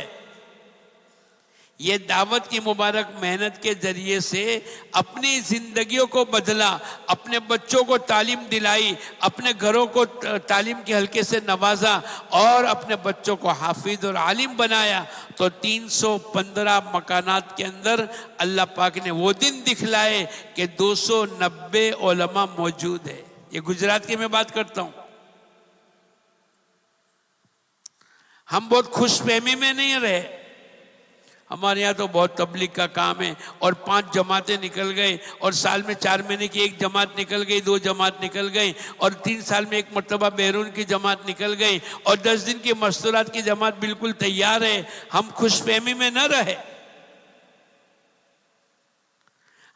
یہ دعوت کی مبارک محنت کے ذریعے سے اپنی زندگیوں کو بدلا، اپنے بچوں کو تعلیم دلائی، اپنے گھروں کو تعلیم کے حلقے سے نوازا اور اپنے بچوں کو حافظ اور عالم بنایا، تو 315 مکانات کے اندر اللہ پاک نے وہ دن دکھلائے کہ 290 علماء موجود ہے۔ یہ گجرات کی میں بات کرتا ہوں۔ ہم بہت خوش فہمی میں نہیں رہے، ہمارے یہاں تو بہت تبلیغ کا کام ہے، اور 5 جماعتیں نکل گئے، اور سال میں 4 مہینے کی 1 جماعت نکل گئی، 2 جماعت نکل گئی، اور 3 سال میں 1 مرتبہ بیرون کی جماعت نکل گئی، اور 10 دن کی مستورات کی جماعت بالکل تیار ہے۔ ہم خوش فہمی میں نہ رہے۔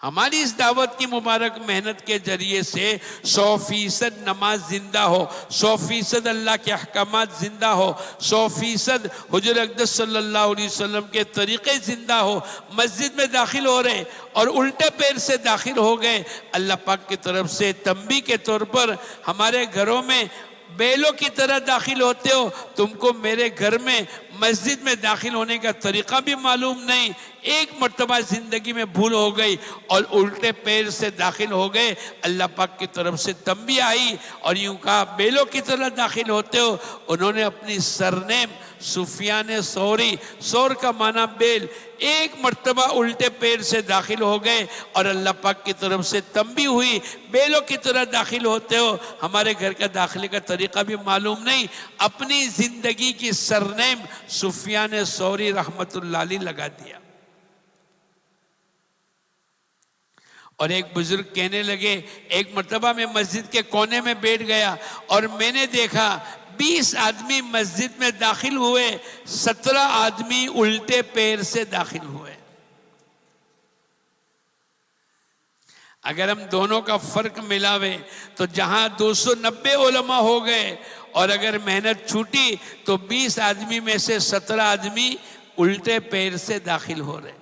ہماری اس دعوت کی مبارک محنت کے ذریعے سے 100% نماز زندہ ہو، 100% اللہ کے احکامات زندہ ہو، 100% حضور اقدس صلی اللہ علیہ وسلم کے طریقے زندہ ہو۔ مسجد میں داخل ہو رہے اور الٹے پیر سے داخل ہو گئے، اللہ پاک کی طرف سے تنبیہ کے طور پر ہمارے گھروں میں بیلوں کی طرح داخل ہوتے ہو، تم کو میرے گھر میں مسجد میں داخل ہونے کا طریقہ بھی معلوم نہیں، ایک مرتبہ زندگی میں بھول ہو گئی اور الٹے پیر سے داخل ہو گئے، اللہ پاک کی طرف سے تنبیہ آئی اور یوں کہا بیلوں کی طرح داخل ہوتے ہو۔ انہوں نے اپنی سرنیم سفیان ثوری، ثور کا معنی بیل، ایک مرتبہ الٹے پیر سے داخل ہو گئے اور اللہ پاک کی طرف سے تنبیہ ہوئی بیلوں کی طرح داخل ہوتے ہو، ہمارے گھر کا داخلے کا طریقہ بھی معلوم نہیں، اپنی زندگی کی سرنیم سفیان ثوری رحمت اللہ علیہ لگا دیا۔ اور ایک بزرگ کہنے لگے، ایک مرتبہ میں مسجد کے کونے میں بیٹھ گیا اور میں نے دیکھا 20 آدمی مسجد میں داخل ہوئے، 17 آدمی الٹے پیر سے داخل ہوئے۔ اگر ہم دونوں کا فرق ملاوے تو جہاں 290 علماء ہو گئے، اور اگر محنت چھوٹی تو 20 آدمی میں سے 17 آدمی الٹے پیر سے داخل ہو رہے۔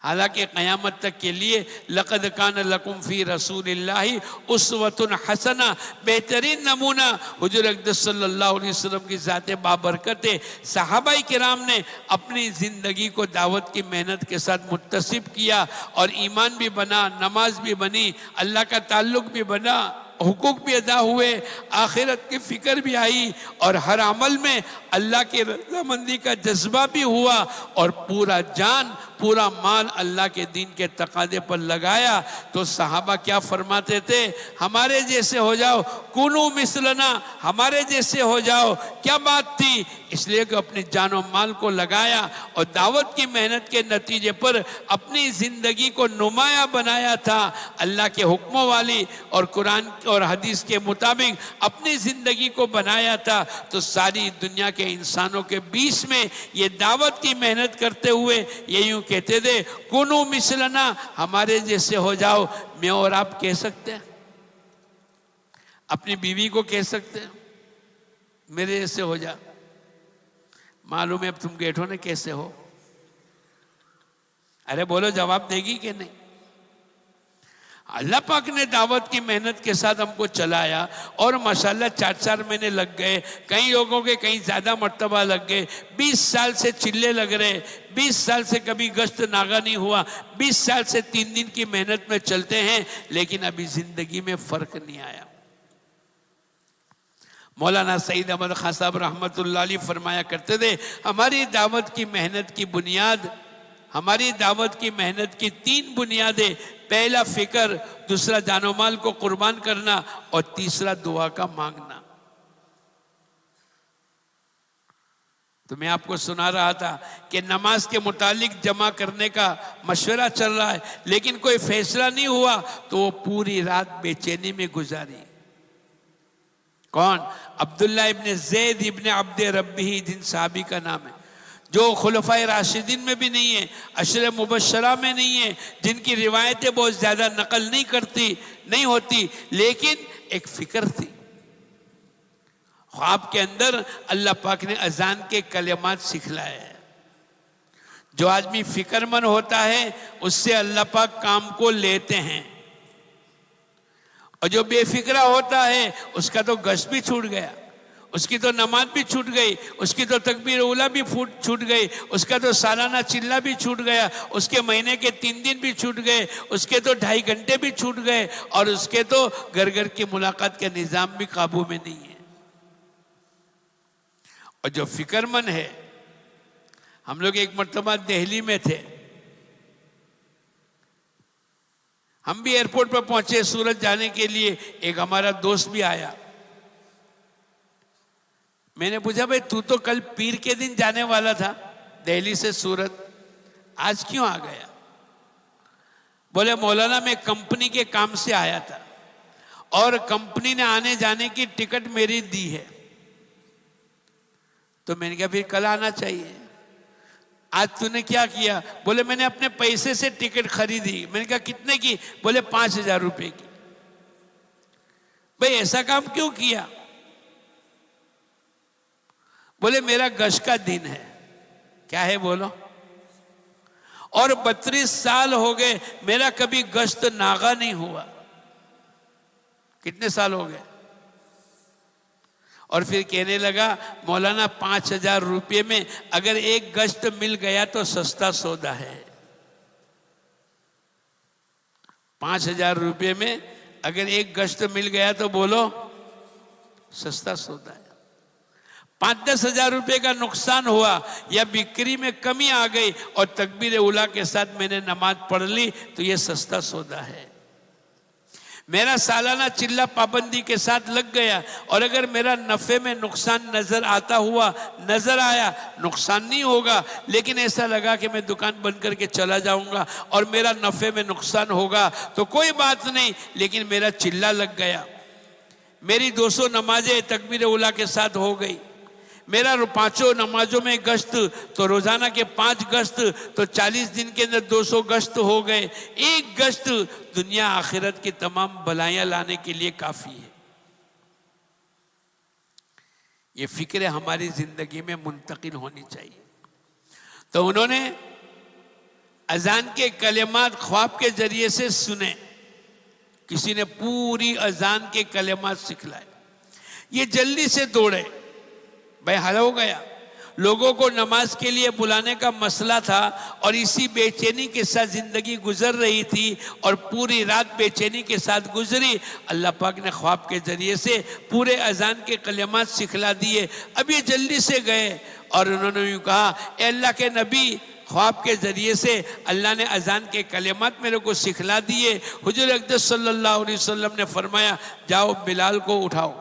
حالانکہ قیامت تک کے لیے لَقَدْ كَانَ لَكُمْ فِي رَسُولِ اللَّهِ أُسْوَةٌ حَسَنَةٌ، بہترین نمونہ حضور اقدس صلی اللہ علیہ وسلم کی ذات بابرکت صحابہ کرام نے اپنی زندگی کو دعوت کی محنت کے ساتھ متصب کیا، اور ایمان بھی بنا، نماز بھی بنی، اللہ کا تعلق بھی بنا، حقوق بھی ادا ہوئے، آخرت کی فکر بھی آئی، اور ہر عمل میں اللہ کی رضامندی کا جذبہ بھی ہوا، اور پورا جان پورا مال اللہ کے دین کے تقاضے پر لگایا۔ تو صحابہ کیا فرماتے تھے؟ ہمارے جیسے ہو جاؤ، کونو مثلنا، ہمارے جیسے ہو جاؤ۔ کیا بات تھی؟ اس لیے کہ اپنی جان و مال کو لگایا اور دعوت کی محنت کے نتیجے پر اپنی زندگی کو نمایاں بنایا تھا، اللہ کے حکموں والی اور قرآن اور حدیث کے مطابق اپنی زندگی کو بنایا تھا۔ تو ساری دنیا کے انسانوں کے بیچ میں یہ دعوت کی محنت کرتے ہوئے یہ یوں کہتے تھے، کنو مثلنا، ہمارے جیسے ہو جاؤ۔ میں اور آپ کہہ سکتے ہیں؟ اپنی بیوی کو کہہ سکتے ہیں میرے جیسے ہو جا؟ معلوم ہے اب تم گیٹھو نے کیسے ہو؟ ارے بولو، جواب دے گی کہ نہیں؟ اللہ پاک نے دعوت کی محنت کے ساتھ ہم کو چلایا، اور ماشاءاللہ 4 مہینے لگ گئے، کئی لوگوں کے کئی زیادہ مرتبہ لگ گئے، 20 سال سے چلے لگ رہے، 20 سال سے کبھی گشت ناغہ نہیں ہوا، 20 سال سے 3 دن کی محنت میں چلتے ہیں، لیکن ابھی زندگی میں فرق نہیں آیا۔ مولانا سعید احمد خان صاحب رحمت اللہ علیہ فرمایا کرتے تھے، ہماری دعوت کی محنت کی بنیاد، ہماری دعوت کی محنت کی 3 بنیادیں، پہلا فکر، دوسرا جان و مال کو قربان کرنا، اور تیسرا دعا کا مانگنا۔ تو میں آپ کو سنا رہا تھا کہ نماز کے متعلق جمع کرنے کا مشورہ چل رہا ہے، لیکن کوئی فیصلہ نہیں ہوا، تو وہ پوری رات بے چینی میں گزاری۔ کون؟ عبداللہ ابن زید ابن عبد ربہ، جن صحابی کا نام ہے، جو خلفائے راشدین میں بھی نہیں ہے، عشر مبشرہ میں نہیں ہے، جن کی روایتیں بہت زیادہ نقل نہیں ہوتی، لیکن ایک فکر تھی۔ خواب کے اندر اللہ پاک نے اذان کے کلمات سکھلائے ہیں۔ جو آدمی فکر مند ہوتا ہے اس سے اللہ پاک کام کو لیتے ہیں، اور جو بے فکرہ ہوتا ہے اس کا تو گش بھی چھوٹ گیا، اس کی تو نماز بھی چھوٹ گئی، اس کی تو تکبیر اولیٰ بھی چھوٹ گئی، اس کا تو سالانہ چلہ بھی چھوٹ گیا، اس کے مہینے کے 3 دن بھی چھوٹ گئے، اس کے تو 2.5 گھنٹے بھی چھوٹ گئے، اور اس کے تو گھر کی ملاقات کا نظام بھی قابو میں نہیں ہے۔ اور جو فکر مند ہے، ہم لوگ ایک مرتبہ دہلی میں تھے، ہم بھی ایئرپورٹ پر پہنچے سورت جانے کے لیے، ایک ہمارا دوست بھی آیا۔ میں نے پوچھا بھائی تو کل پیر کے دن جانے والا تھا دہلی سے سورت، آج کیوں آ گیا؟ بولے مولانا میں کمپنی کے کام سے آیا تھا اور کمپنی نے آنے جانے کی ٹکٹ میری دی ہے، تو میں نے کہا پھر کل آنا چاہیے، آج تو نے کیا کیا؟ بولے میں نے اپنے پیسے سے ٹکٹ خریدی۔ میں نے کہا کتنے کی؟ بولے 5,000 روپے کی۔ بھئی ایسا کام کیوں کیا؟ بولے میرا گشت کا دن ہے۔ کیا ہے بولو؟ اور 32 سال ہو گئے میرا کبھی گشت ناغہ نہیں ہوا۔ کتنے سال ہو گئے؟ اور پھر کہنے لگا مولانا 5,000 روپے میں اگر ایک گشت مل گیا تو سستا سودا ہے۔ 5,000 روپے میں اگر ایک گشت مل گیا تو بولو سستا سودا ہے۔ 5-10 ہزار روپے کا نقصان ہوا یا بکری میں کمی آ گئی اور تکبیر اولیٰ کے ساتھ میں نے نماز پڑھ لی تو یہ سستا سودا ہے۔ میرا سالانہ چلہ پابندی کے ساتھ لگ گیا، اور اگر میرا نفع میں نقصان نظر آیا، نقصان نہیں ہوگا لیکن ایسا لگا کہ میں دکان بند کر کے چلا جاؤں گا اور میرا نفع میں نقصان ہوگا تو کوئی بات نہیں، لیکن میرا چلہ لگ گیا، میری 200 نمازیں تکبیر اولیٰ کے ساتھ ہو گئی، میرا 5 نمازوں میں گشت تو روزانہ کے 5 گشت تو 40 دن کے اندر 200 گشت ہو گئے۔ ایک گشت دنیا آخرت کی تمام بلائیاں لانے کے لیے کافی ہے۔ یہ فکر ہماری زندگی میں منتقل ہونی چاہیے۔ تو انہوں نے اذان کے کلمات خواب کے ذریعے سے سنے، کسی نے پوری اذان کے کلمات سکھلائے، یہ جلدی سے دوڑے، بھائی حل ہو گیا۔ لوگوں کو نماز کے لیے بلانے کا مسئلہ تھا اور اسی بے چینی کے ساتھ زندگی گزر رہی تھی اور پوری رات بے چینی کے ساتھ گزری۔ اللہ پاک نے خواب کے ذریعے سے پورے اذان کے کلمات سکھلا دیے۔ اب یہ جلدی سے گئے اور انہوں نے یوں کہا، اے اللہ کے نبی، خواب کے ذریعے سے اللہ نے اذان کے کلمات میرے کو سکھلا دیے۔ حضور اقدس صلی اللہ علیہ وسلم نے فرمایا، جاؤ بلال کو اٹھاؤ،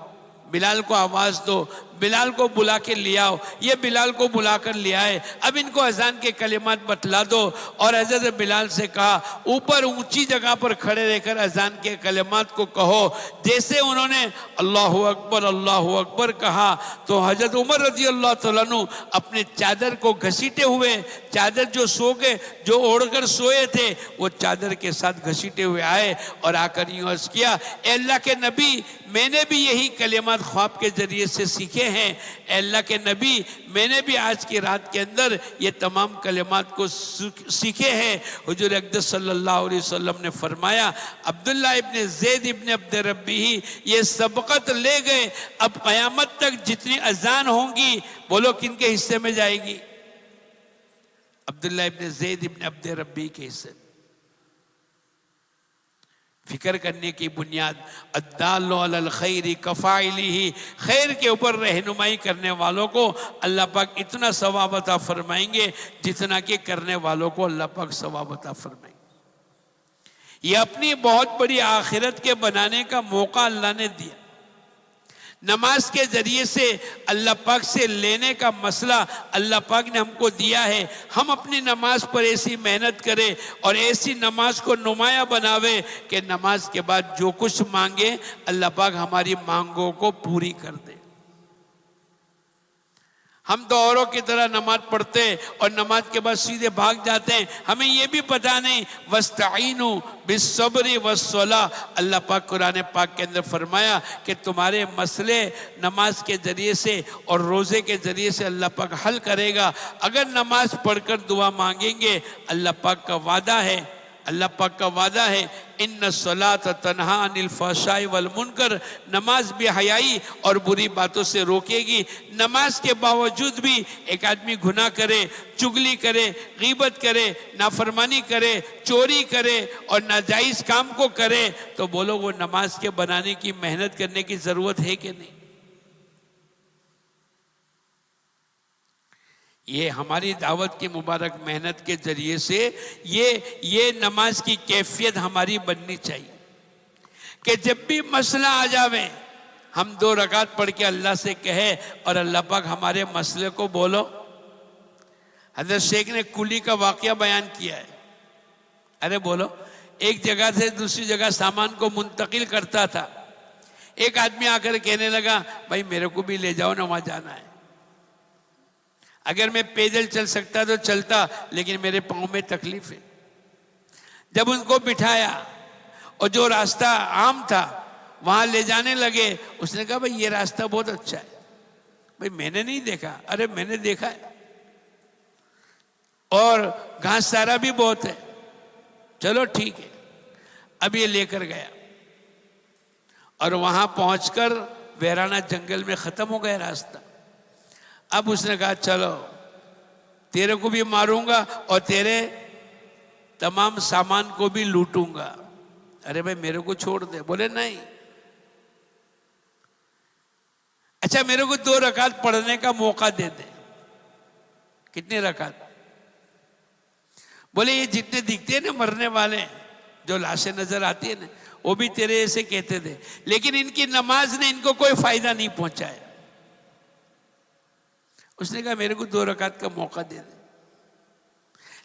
بلال کو آواز دو، بلال کو بلا کے لے آؤ۔ یہ بلال کو بلا کر لے آئے، اب ان کو اذان کے کلمات بتلا دو۔ اور حضرت بلال سے کہا اوپر اونچی جگہ پر کھڑے رہ کر اذان کے کلمات کو کہو۔ جیسے انہوں نے اللہ اکبر کہا تو حضرت عمر رضی اللہ تعالیٰ عنہ اپنے چادر کو گھسیٹے ہوئے، چادر جو اوڑھ کر سوئے تھے وہ چادر کے ساتھ گھسیٹے ہوئے آئے اور آ کر یوں عرض کیا، اے اللہ کے نبی، میں نے بھی یہی کلمات خواب کے ذریعے سے سیکھے ہیں۔ اے اللہ کے نبی، میں نے بھی آج کی رات کے اندر یہ تمام کلمات کو سیکھے ہیں۔ حضور اقدس صلی اللہ علیہ وسلم نے فرمایا، عبداللہ ابن زید ابن عبد ربی یہ سبقت لے گئے، اب قیامت تک جتنی اذان ہوں گی بولو کن کے حصے میں جائے گی؟ عبداللہ ابن زید ابن عبد ربی کے حصے میں۔ فکر کرنے کی بنیاد، الدال علی الخیر کفاعلہ، خیر کے اوپر رہنمائی کرنے والوں کو اللہ پاک اتنا ثواب عطا فرمائیں گے جتنا کہ کرنے والوں کو اللہ پاک ثواب عطا فرمائیں گے۔ یہ اپنی بہت بڑی آخرت کے بنانے کا موقع اللہ نے دیا۔ نماز کے ذریعے سے اللہ پاک سے لینے کا مسئلہ اللہ پاک نے ہم کو دیا ہے۔ ہم اپنی نماز پر ایسی محنت کریں اور ایسی نماز کو نمایاں بناوے کہ نماز کے بعد جو کچھ مانگے اللہ پاک ہماری مانگوں کو پوری کر دے۔ ہم تو اوروں کی طرح نماز پڑھتے اور نماز کے بعد سیدھے بھاگ جاتے ہیں، ہمیں یہ بھی پتہ نہیں وَاسْتَعِينُوا بِالصَّبْرِ وَالصَّلَاةِ۔ اللہ پاک قرآن پاک کے اندر فرمایا کہ تمہارے مسئلے نماز کے ذریعے سے اور روزے کے ذریعے سے اللہ پاک حل کرے گا۔ اگر نماز پڑھ کر دعا مانگیں گے، اللہ پاک کا وعدہ ہے ان الصلاۃ تنہا عن الفحشاء والمنکر، نماز بے حیائی اور بری باتوں سے روکے گی۔ نماز کے باوجود بھی ایک آدمی گناہ کرے، چگلی کرے، غیبت کرے، نافرمانی کرے، چوری کرے اور ناجائز کام کو کرے، تو بولو وہ نماز کے بنانے کی محنت کرنے کی ضرورت ہے کہ نہیں؟ یہ ہماری دعوت کی مبارک محنت کے ذریعے سے یہ نماز کی کیفیت ہماری بننی چاہیے کہ جب بھی مسئلہ آ جاوے ہم 2 رکعت پڑھ کے اللہ سے کہے اور اللہ پاک ہمارے مسئلے کو بولو۔ حضرت شیخ نے کلی کا واقعہ بیان کیا ہے۔ ارے بولو، ایک جگہ سے دوسری جگہ سامان کو منتقل کرتا تھا، ایک آدمی آ کر کہنے لگا بھائی میرے کو بھی لے جاؤ نا، وہاں جانا ہے۔ اگر میں پیدل چل سکتا تو چلتا، لیکن میرے پاؤں میں تکلیف ہے۔ جب ان کو بٹھایا اور جو راستہ عام تھا وہاں لے جانے لگے، اس نے کہا بھائی یہ راستہ بہت اچھا ہے۔ بھائی میں نے نہیں دیکھا۔ ارے میں نے دیکھا ہے، اور گھاس چارا بھی بہت ہے، چلو ٹھیک ہے۔ اب یہ لے کر گیا اور وہاں پہنچ کر ویرانہ جنگل میں ختم ہو گیا راستہ۔ اب اس نے کہا چلو تیرے کو بھی ماروں گا اور تیرے تمام سامان کو بھی لوٹوں گا۔ ارے بھائی میرے کو چھوڑ دے۔ بولے نہیں، اچھا میرے کو 2 رکعت پڑھنے کا موقع دے دے۔ کتنی رکعت؟ بولے یہ جتنے دکھتے ہیں نا مرنے والے، جو لاشیں نظر آتی ہیں نا، وہ بھی تیرے ایسے کہتے تھے، لیکن ان کی نماز نے ان کو کوئی فائدہ نہیں پہنچایا۔ اس نے کہا میرے کو 2 رکعت کا موقع دے دے۔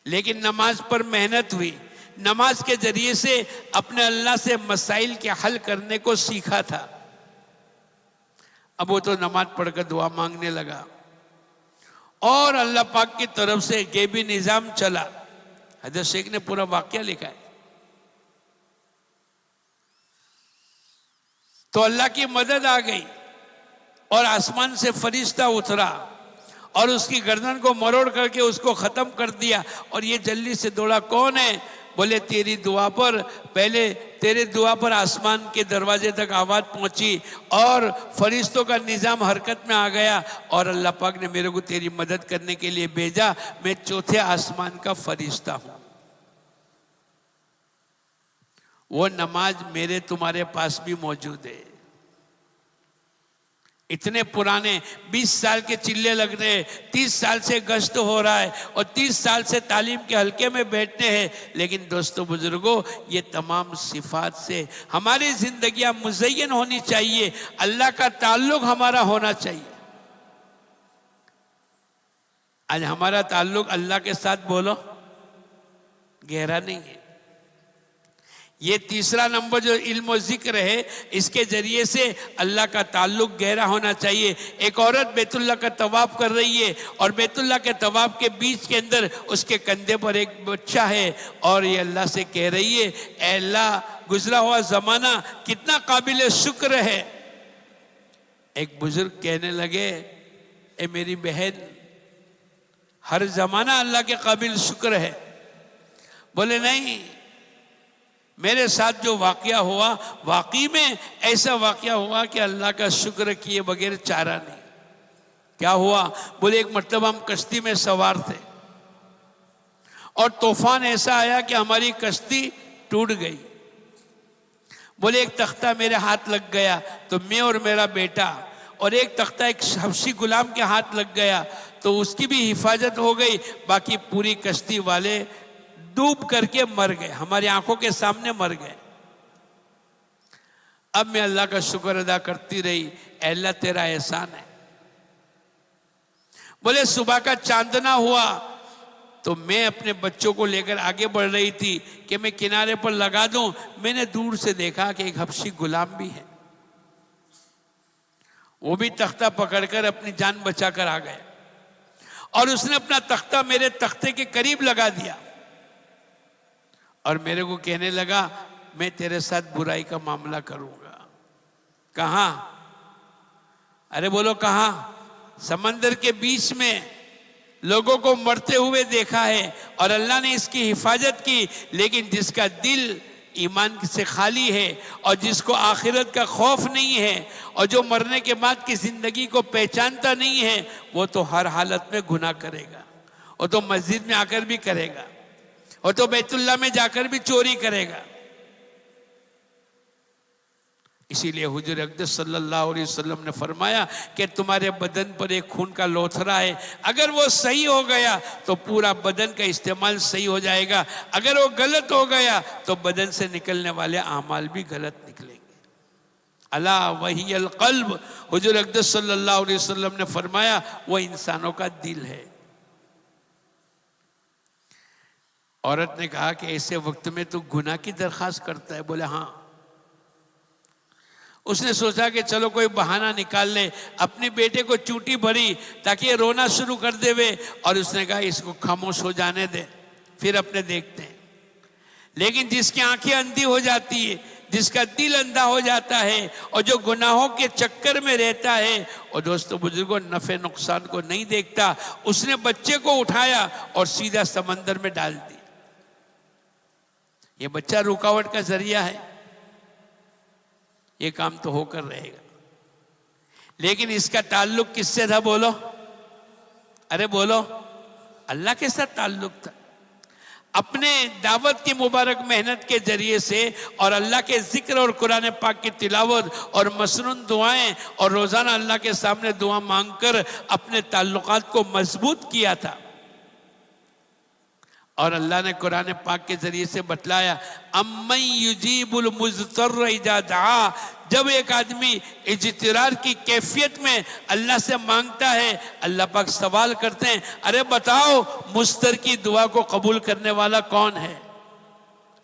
لیکن نماز پر محنت ہوئی، نماز کے ذریعے سے اپنے اللہ سے مسائل کے حل کرنے کو سیکھا تھا۔ اب وہ تو نماز پڑھ کر دعا مانگنے لگا اور اللہ پاک کی طرف سے غیبی نظام چلا۔ حضرت شیخ نے پورا واقعہ لکھا ہے۔ تو اللہ کی مدد آ گئی اور آسمان سے فرشتہ اترا اور اس کی گردن کو مروڑ کر کے اس کو ختم کر دیا، اور یہ جلدی سے دوڑا۔ کون ہے؟ بولے تیری دعا پر، پہلے تیرے دعا پر آسمان کے دروازے تک آواز پہنچی اور فرشتوں کا نظام حرکت میں آ گیا، اور اللہ پاک نے میرے کو تیری مدد کرنے کے لیے بھیجا۔ میں 4تھے آسمان کا فرشتہ ہوں۔ وہ نماز میرے تمہارے پاس بھی موجود ہے۔ اتنے پرانے 20 سال کے چلے لگ رہے ہیں، 30 سال سے گشت ہو رہا ہے اور 30 سال سے تعلیم کے حلقے میں بیٹھتے ہیں، لیکن دوستو بزرگوں، یہ تمام صفات سے ہماری زندگیاں مزین ہونی چاہیے، اللہ کا تعلق ہمارا ہونا چاہیے۔ آج ہمارا تعلق اللہ کے ساتھ بولو گہرا نہیں ہے۔ یہ تیسرا نمبر جو علم و ذکر ہے، اس کے ذریعے سے اللہ کا تعلق گہرا ہونا چاہیے۔ ایک عورت بیت اللہ کا طواف کر رہی ہے اور بیت اللہ کے طواف کے بیچ کے اندر اس کے کندھے پر ایک بچہ ہے، اور یہ اللہ سے کہہ رہی ہے اے اللہ گزرا ہوا زمانہ کتنا قابل شکر ہے۔ ایک بزرگ کہنے لگے اے میری بہن، ہر زمانہ اللہ کے قابل شکر ہے۔ بولے نہیں، میرے ساتھ جو واقعہ ہوا واقعی میں ایسا واقعہ ہوا کہ اللہ کا شکر کیے بغیر چارہ نہیں۔ کیا ہوا؟ بولے ایک مرتبہ ہم کشتی میں سوار تھے اور طوفان ایسا آیا کہ ہماری کشتی ٹوٹ گئی۔ بولے ایک تختہ میرے ہاتھ لگ گیا تو میں اور میرا بیٹا، اور ایک تختہ ایک حبشی غلام کے ہاتھ لگ گیا تو اس کی بھی حفاظت ہو گئی، باقی پوری کشتی والے ڈوب کر کے مر گئے، ہماری آنکھوں کے سامنے مر گئے۔ اب میں اللہ کا شکر ادا کرتی رہی، اے اللہ تیرا احسان ہے۔ بولے صبح کا چاندنا ہوا تو میں اپنے بچوں کو لے کر آگے بڑھ رہی تھی کہ میں کنارے پر لگا دوں، میں نے دور سے دیکھا کہ ایک حبشی غلام بھی ہے، وہ بھی تختہ پکڑ کر اپنی جان بچا کر آ گئے، اور اس نے اپنا تختہ میرے تختے کے قریب لگا دیا اور میرے کو کہنے لگا میں تیرے ساتھ برائی کا معاملہ کروں گا۔ کہاں؟ ارے بولو کہاں؟ سمندر کے بیچ میں لوگوں کو مرتے ہوئے دیکھا ہے اور اللہ نے اس کی حفاظت کی، لیکن جس کا دل ایمان سے خالی ہے اور جس کو آخرت کا خوف نہیں ہے اور جو مرنے کے بعد کی زندگی کو پہچانتا نہیں ہے، وہ تو ہر حالت میں گناہ کرے گا، وہ تو مسجد میں آ کر بھی کرے گا، وہ تو بیت اللہ میں جا کر بھی چوری کرے گا۔ اسی لیے حضور اقدس صلی اللہ علیہ وسلم نے فرمایا کہ تمہارے بدن پر ایک خون کا لوتھڑا ہے، اگر وہ صحیح ہو گیا تو پورا بدن کا استعمال صحیح ہو جائے گا، اگر وہ غلط ہو گیا تو بدن سے نکلنے والے اعمال بھی غلط نکلیں گے۔ الا وہی القلب، حضور اقدس صلی اللہ علیہ وسلم نے فرمایا وہ انسانوں کا دل ہے۔ عورت نے کہا کہ ایسے وقت میں تو گناہ کی درخواست کرتا ہے؟ بولے ہاں۔ اس نے سوچا کہ چلو کوئی بہانہ نکال لے، اپنے بیٹے کو چوٹی بھری تاکہ یہ رونا شروع کر دے وے، اور اس نے کہا اس کو خاموش ہو جانے دے، پھر اپنے دیکھتے ہیں۔ لیکن جس کی آنکھیں اندھی ہو جاتی ہے، جس کا دل اندھا ہو جاتا ہے اور جو گناہوں کے چکر میں رہتا ہے اور دوستو بزرگوں نفع نقصان کو نہیں دیکھتا، اس نے بچے کو اٹھایا اور سیدھا سمندر میں ڈال دی۔ یہ بچہ رکاوٹ کا ذریعہ ہے، یہ کام تو ہو کر رہے گا، لیکن اس کا تعلق کس سے تھا؟ بولو، ارے بولو، اللہ کے ساتھ تعلق تھا۔ اپنے دعوت کی مبارک محنت کے ذریعے سے اور اللہ کے ذکر اور قرآن پاک کی تلاوت اور مسنون دعائیں اور روزانہ اللہ کے سامنے دعا مانگ کر اپنے تعلقات کو مضبوط کیا تھا۔ اور اللہ نے قرآن پاک کے ذریعے سے بتلایا امن یجیب المضطر اذا دعا، جب ایک آدمی اضطرار کی کیفیت میں اللہ سے مانگتا ہے، اللہ پاک سوال کرتے ہیں ارے بتاؤ مضطر کی دعا کو قبول کرنے والا کون ہے؟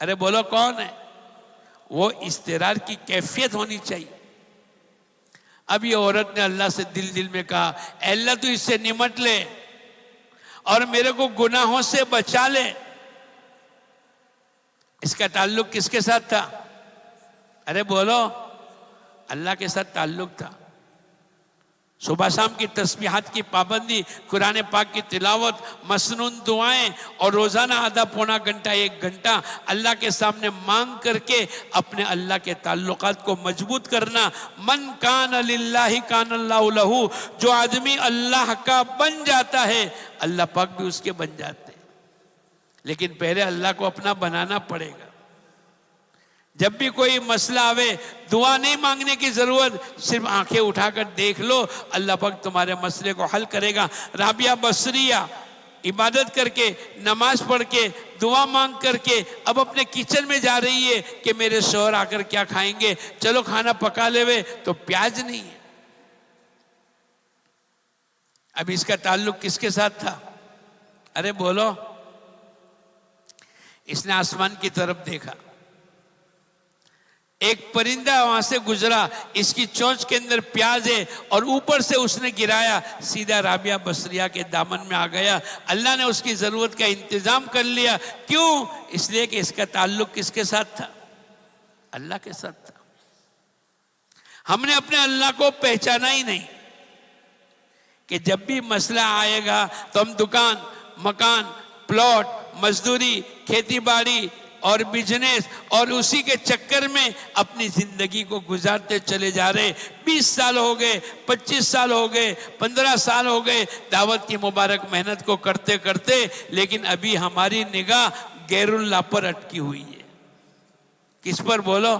ارے بولو کون ہے؟ وہ اضطرار کی کیفیت ہونی چاہیے۔ اب یہ عورت نے اللہ سے دل میں کہا اے اللہ تو اس سے نمٹ لے اور میرے کو گناہوں سے بچا لے۔ اس کا تعلق کس کے ساتھ تھا؟ ارے بولو، اللہ کے ساتھ تعلق تھا۔ صبح شام کی تسبیحات کی پابندی، قرآن پاک کی تلاوت، مسنون دعائیں اور روزانہ آدھا پونا گھنٹہ 1 گھنٹہ اللہ کے سامنے مانگ کر کے اپنے اللہ کے تعلقات کو مضبوط کرنا۔ من کان للہ کان اللہ لہ، جو آدمی اللہ کا بن جاتا ہے اللہ پاک بھی اس کے بن جاتے ہیں، لیکن پہلے اللہ کو اپنا بنانا پڑے گا۔ جب بھی کوئی مسئلہ آوے دعا نہیں مانگنے کی ضرورت، صرف آنکھیں اٹھا کر دیکھ لو، اللہ پاک تمہارے مسئلے کو حل کرے گا۔ رابعہ بصریہ عبادت کر کے، نماز پڑھ کے، دعا مانگ کر کے اب اپنے کچن میں جا رہی ہے کہ میرے شوہر آ کر کیا کھائیں گے، چلو کھانا پکا لے وے، تو پیاز نہیں ہے۔ اب اس کا تعلق کس کے ساتھ تھا؟ ارے بولو۔ اس نے آسمان کی طرف دیکھا، ایک پرندہ وہاں سے گزرا، اس کی چونچ کے اندر پیاز ہے اور اوپر سے اس نے گرایا، سیدھا رابعہ بصریہ کے دامن میں آ گیا۔ اللہ نے اس کی ضرورت کا انتظام کر لیا۔ کیوں؟ اس لیے کہ اس کا تعلق کس کے ساتھ تھا؟ اللہ کے ساتھ تھا۔ ہم نے اپنے اللہ کو پہچانا ہی نہیں کہ جب بھی مسئلہ آئے گا تو ہم دکان، مکان، پلاٹ، مزدوری، کھیتی باڑی اور بزنس اور اسی کے چکر میں اپنی زندگی کو گزارتے چلے جا رہے۔ 20 سال ہو گئے، 25 سال ہو گئے، 15 سال ہو گئے دعوت کی مبارک محنت کو کرتے کرتے، لیکن ابھی ہماری نگاہ غیر اللہ پر اٹکی ہوئی ہے۔ کس پر؟ بولو۔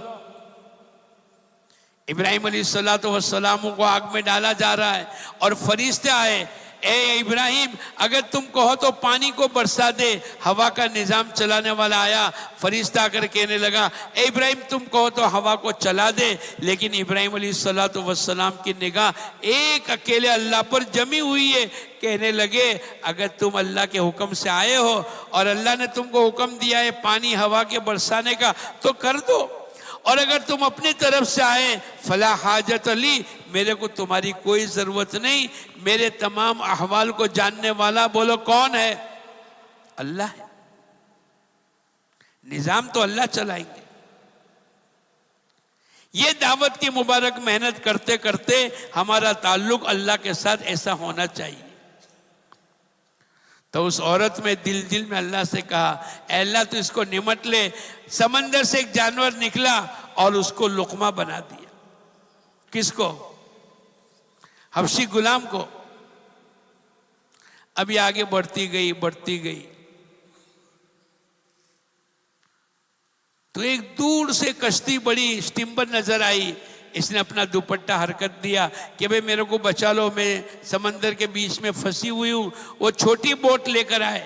ابراہیم علیہ السلام کو آگ میں ڈالا جا رہا ہے اور فرشتے آئے، اے ابراہیم اگر تم کہو تو پانی کو برسا دے۔ ہوا کا نظام چلانے والا آیا، فرشتہ آ کر کہنے لگا اے ابراہیم تم کہو تو ہوا کو چلا دے، لیکن ابراہیم علیہ السلام کی نگاہ ایک اکیلے اللہ پر جمی ہوئی ہے۔ کہنے لگے اگر تم اللہ کے حکم سے آئے ہو اور اللہ نے تم کو حکم دیا ہے پانی ہوا کے برسانے کا تو کر دو، اور اگر تم اپنی طرف سے آئے فلا حاجت لی، میرے کو تمہاری کوئی ضرورت نہیں، میرے تمام احوال کو جاننے والا بولو کون ہے؟ اللہ ہے۔ نظام تو اللہ چلائیں گے۔ یہ دعوت کی مبارک محنت کرتے کرتے ہمارا تعلق اللہ کے ساتھ ایسا ہونا چاہیے۔ تو اس عورت میں دل میں اللہ سے کہا اے اللہ تو اس کو نمٹ لے. سمندر سے ایک جانور نکلا اور اس کو لقمہ بنا دیا. کس کو؟ حبشی غلام کو. اب یہ آگے بڑھتی گئی تو ایک دور سے کشتی بڑی اسٹیمر نظر آئی. اس نے اپنا دوپٹہ حرکت دیا کہ بھئی میرے کو بچا لو، میں سمندر کے بیچ میں پھنسی ہوئی ہوں. وہ چھوٹی بوٹ لے کر آئے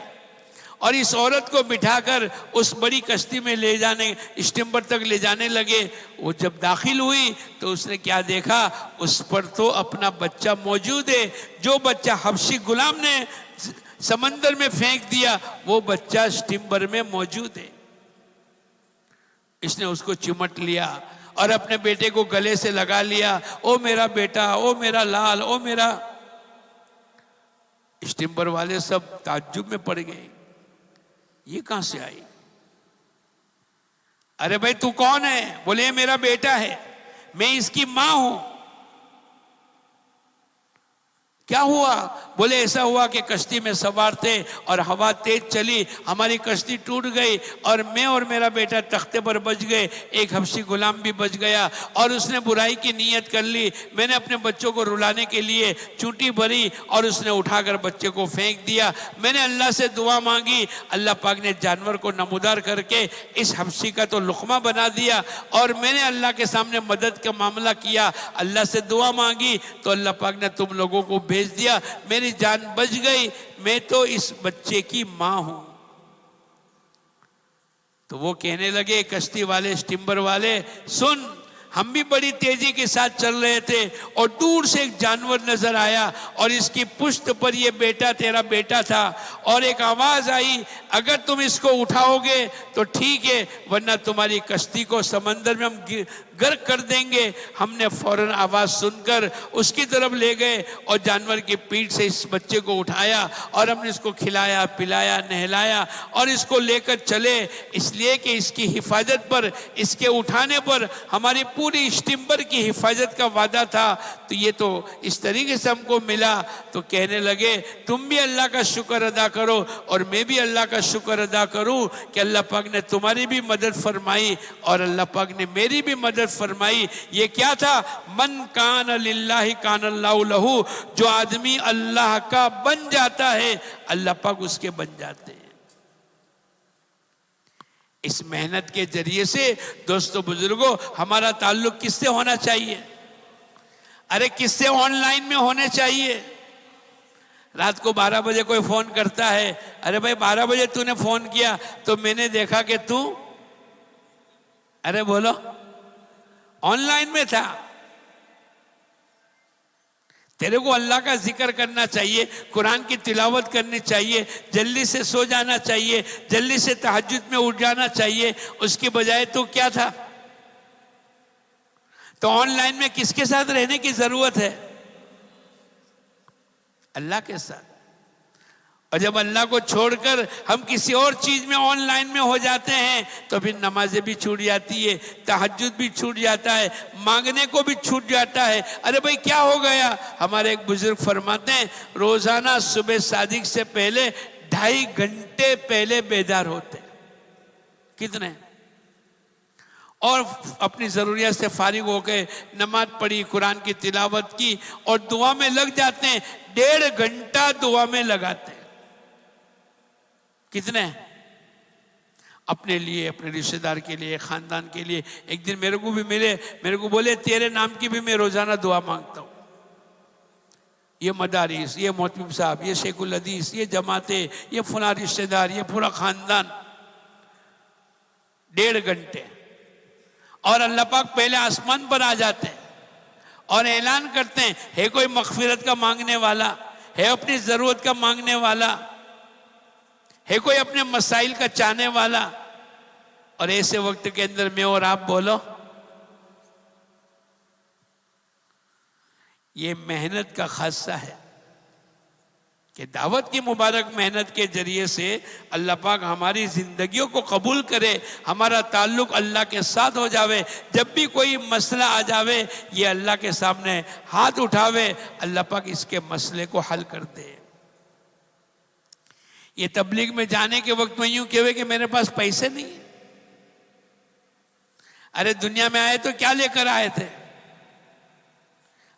اور اس عورت کو بٹھا کر اس بڑی کشتی میں لے جانے، اسٹیمر تک لے جانے لگے. وہ جب داخل ہوئی تو اس نے کیا دیکھا؟ اس پر تو اپنا بچہ موجود ہے. جو بچہ حبشی غلام نے سمندر میں پھینک دیا وہ بچہ اسٹیمر میں موجود ہے. اس نے اس کو چمٹ لیا اور اپنے بیٹے کو گلے سے لگا لیا. او میرا بیٹا، او میرا لال، او میرا. اسٹیمر والے سب تعجب میں پڑ گئے، یہ کہاں سے آئی؟ ارے بھائی تو کون ہے؟ بولے یہ میرا بیٹا ہے، میں اس کی ماں ہوں. کیا ہوا؟ بولے ایسا ہوا کہ کشتی میں سوار تھے اور ہوا تیز چلی، ہماری کشتی ٹوٹ گئی اور میں اور میرا بیٹا تختے پر بچ گئے. ایک حبشی غلام بھی بچ گیا اور اس نے برائی کی نیت کر لی. میں نے اپنے بچوں کو رلانے کے لیے چونٹی بھری اور اس نے اٹھا کر بچے کو پھینک دیا. میں نے اللہ سے دعا مانگی، اللہ پاک نے جانور کو نمودار کر کے اس حبشی کا تو لقمہ بنا دیا. اور میں نے اللہ کے سامنے مدد کا معاملہ کیا، اللہ سے دعا مانگی تو اللہ پاک نے تم لوگوں کو بھیج دیا، میری جان بچ گئی. میں تو اس بچے کی ماں ہوں. تو وہ کہنے لگے کشتی والے، اسٹیمر والے، سن، ہم بھی بڑی تیزی کے ساتھ چل رہے تھے اور دور سے ایک جانور نظر آیا اور اس کی پشت پر یہ بیٹا تیرا بیٹا تھا اور ایک آواز آئی اگر تم اس کو اٹھاؤ گے تو ٹھیک ہے ورنہ تمہاری کشتی کو سمندر میں ہم غرق کر دیں گے. ہم نے فوراً آواز سن کر اس کی طرف لے گئے اور جانور کی پیٹھ سے اس بچے کو اٹھایا اور ہم نے اس کو کھلایا پلایا نہلایا اور اس کو لے کر چلے، اس لیے کہ اس کی حفاظت پر، اس کے اٹھانے پر ہماری پوری اسٹیمر کی حفاظت کا وعدہ تھا. تو یہ تو اس طریقے سے ہم کو ملا. تو کہنے لگے تم بھی اللہ کا شکر ادا کرو اور میں بھی اللہ کا شکر ادا کروں کہ اللہ پاک نے تمہاری بھی مدد فرمائی اور اللہ پاک نے میری بھی مدد فرمائی. یہ کیا تھا؟ من کان للہ کان اللہ لہ. جو آدمی اللہ کا بن جاتا ہے اللہ پاک اس کے بن جاتے ہیں. اس محنت کے ذریعے سے دوستو بزرگوں ہمارا تعلق کس سے ہونا چاہیے؟ ارے کس سے؟ آن لائن میں ہونے چاہیے. رات کو 12 بجے کوئی فون کرتا ہے، ارے بھائی 12 بجے تو نے فون کیا تو میں نے دیکھا کہ تو، ارے بولو، آن لائن میں تھا. تیرے کو اللہ کا ذکر کرنا چاہیے، قرآن کی تلاوت کرنی چاہیے، جلدی سے سو جانا چاہیے، جلدی سے تہجد میں اٹھ جانا چاہیے. اس کی بجائے تو کیا تھا؟ تو آن لائن میں کس کے ساتھ رہنے کی ضرورت ہے؟ اللہ کے ساتھ. اور جب اللہ کو چھوڑ کر ہم کسی اور چیز میں آن لائن میں ہو جاتے ہیں تو پھر نمازیں بھی چھوٹ جاتی ہے، تہجد بھی چھوٹ جاتا ہے، مانگنے کو بھی چھوٹ جاتا ہے. ارے بھائی کیا ہو گیا؟ ہمارے ایک بزرگ فرماتے ہیں روزانہ صبح صادق سے پہلے 2.5 گھنٹے پہلے بیدار ہوتے. کتنے؟ اور اپنی ضروریات سے فارغ ہو کے نماز پڑھی، قرآن کی تلاوت کی اور دعا میں لگ جاتے ہیں. 1.5 گھنٹہ دعا میں لگاتے ہیں. کتنے؟ اپنے لیے، اپنے رشتہ دار کے لیے، خاندان کے لیے. ایک دن میرے کو بھی ملے، میرے کو بولے تیرے نام کی بھی میں روزانہ دعا مانگتا ہوں. یہ مدارس، یہ محتمم صاحب، یہ شیخ الحدیث، یہ جماعتیں، یہ فلاں رشتہ دار، یہ پورا خاندان. 1.5 گھنٹے. اور اللہ پاک پہلے آسمان پر آ جاتے ہیں اور اعلان کرتے ہیں ہے کوئی مغفرت کا مانگنے والا، ہے اپنی ضرورت کا مانگنے والا، ہے کوئی اپنے مسائل کا چاہنے والا. اور ایسے وقت کے اندر میں اور آپ بولو. یہ محنت کا خاصہ ہے کہ دعوت کی مبارک محنت کے ذریعے سے اللہ پاک ہماری زندگیوں کو قبول کرے، ہمارا تعلق اللہ کے ساتھ ہو جاوے. جب بھی کوئی مسئلہ آ جاوے یہ اللہ کے سامنے ہاتھ اٹھاوے، اللہ پاک اس کے مسئلے کو حل کر دے. یہ تبلیغ میں جانے کے وقت میں یوں کہے کہ میرے پاس پیسے نہیں ہیں. ارے دنیا میں آئے تو کیا لے کر آئے تھے؟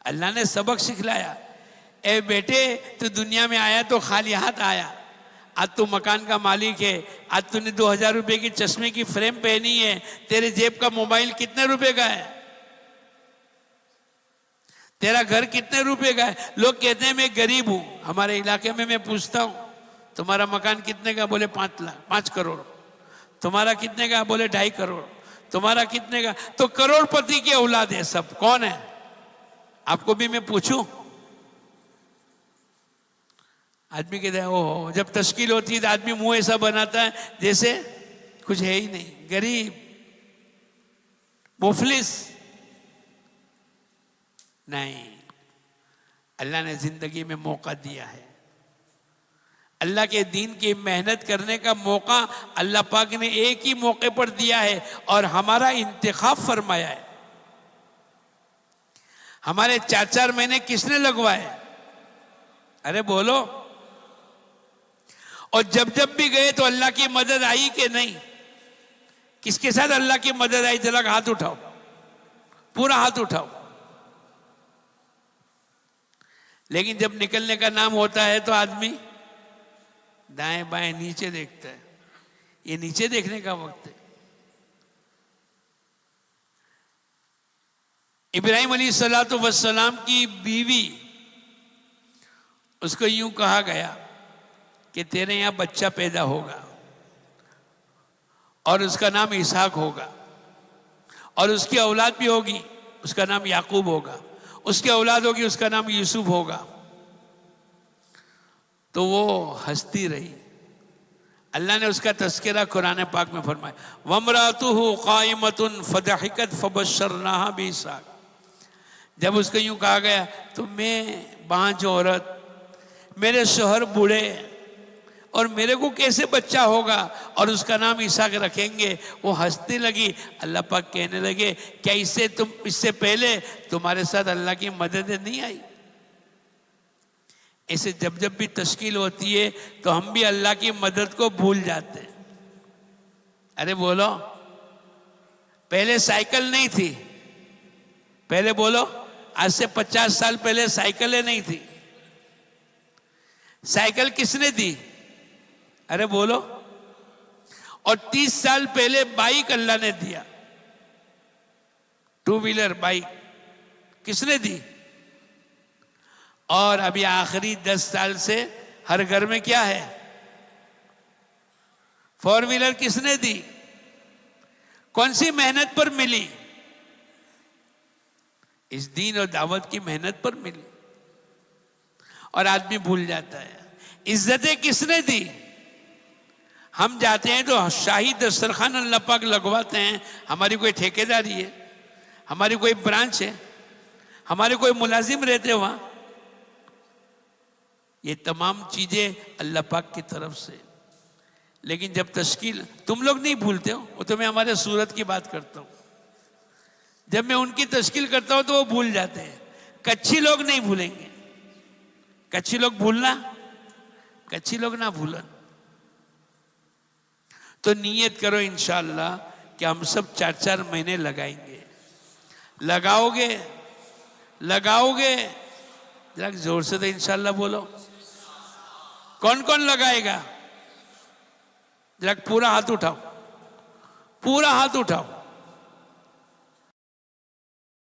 اللہ نے سبق سکھلایا. اے بیٹے تو دنیا میں آیا تو خالی ہاتھ آیا. آج تو مکان کا مالک ہے، آج تو نے 2000 روپے کی چشمے کی فریم پہنی ہے، تیرے جیب کا موبائل کتنے روپے کا ہے؟ تیرا گھر کتنے روپے کا ہے؟ لوگ کہتے ہیں میں غریب ہوں. ہمارے علاقے میں پوچھتا ہوں تمہارا مکان کتنے کا؟ بولے 5 کروڑ. تمہارا کتنے کا؟ بولے 2.5 کروڑ. تمہارا کتنے کا؟ تو کروڑ پتی کی اولاد ہے سب. کون ہے؟ آپ کو بھی میں پوچھوں؟ آدمی کہتا ہے اوہ، جب تشکیل ہوتی ہے تو آدمی منہ ایسا بناتا ہے جیسے کچھ ہے ہی نہیں. غریب، مفلس نہیں. اللہ نے زندگی میں موقع دیا ہے. اللہ کے دین کی محنت کرنے کا موقع اللہ پاک نے ایک ہی موقع پر دیا ہے اور ہمارا انتخاب فرمایا ہے. ہمارے 4 مہینے کس نے لگوائے؟ ارے بولو. اور جب بھی گئے تو اللہ کی مدد آئی کہ نہیں؟ کس کے ساتھ اللہ کی مدد آئی؟ ذرا ہاتھ اٹھاؤ، پورا ہاتھ اٹھاؤ. لیکن جب نکلنے کا نام ہوتا ہے تو آدمی دائیں بائیں نیچے دیکھتا ہے. یہ نیچے دیکھنے کا وقت ہے. ابراہیم علیہ السلام کی بیوی، اس کو یوں کہا گیا کہ تیرے یہاں بچہ پیدا ہوگا اور اس کا نام اسحاق ہوگا، اور اس کی اولاد بھی ہوگی، اس کا نام یعقوب ہوگا. اس کی اولاد ہوگی، اس کا نام یوسف ہوگا. تو وہ ہنستی رہی. اللہ نے اس کا تذکرہ قرآن پاک میں فرمایا وَامْرَأَتُهُ قَائِمَةٌ فَضَحِكَتْ فَبَشَّرْنَاهَا بِإِسْحَاقَ. جب اس کو یوں کہا گیا تو میں بانجھ عورت، میرے شوہر بوڑھے، اور میرے کو کیسے بچہ ہوگا اور اس کا نام اسحاق رکھیں گے؟ وہ ہنسنے لگی. اللہ پاک کہنے لگے کیا اس سے پہلے تمہارے ساتھ اللہ کی مدد نہیں آئی؟ ایسے جب بھی تشکیل ہوتی ہے تو ہم بھی اللہ کی مدد کو بھول جاتے ہیں. ارے بولو. پہلے سائیکل نہیں تھی. پہلے بولو. آج سے 50 سال پہلے سائیکلیں نہیں تھی. سائیکل کس نے دی؟ ارے بولو. اور 30 سال پہلے بائک اللہ نے دیا. 2 ویلر بائک کس نے دی؟ اور ابھی آخری 10 سال سے ہر گھر میں کیا ہے؟ 4 ویلر کس نے دی؟ کون سی محنت پر ملی؟ اس دین اور دعوت کی محنت پر ملی. اور آدمی بھول جاتا ہے. عزتیں کس نے دی؟ ہم جاتے ہیں تو شاہی دسترخوان اللہ پاک لگواتے ہیں. ہماری کوئی ٹھیکیداری ہے، ہماری کوئی برانچ ہے، ہمارے کوئی ملازم رہتے وہاں. یہ تمام چیزیں اللہ پاک کی طرف سے. لیکن جب تشکیل، تم لوگ نہیں بھولتے ہو، وہ تو میں ہمارے صورت کی بات کرتا ہوں. جب میں ان کی تشکیل کرتا ہوں تو وہ بھول جاتے ہیں. کچھی لوگ نہیں بھولیں گے. کچھی لوگ بھولنا، کچھی لوگ نہ بھولن. تو نیت کرو انشاءاللہ کہ ہم سب 4 مہینے لگائیں گے. لگاؤ گے؟ لگاؤ گے؟ ذرا زور سے تو انشاءاللہ بولو. کون کون لگائے گا؟ ذرا پورا ہاتھ اٹھاؤ، پورا ہاتھ اٹھاؤ.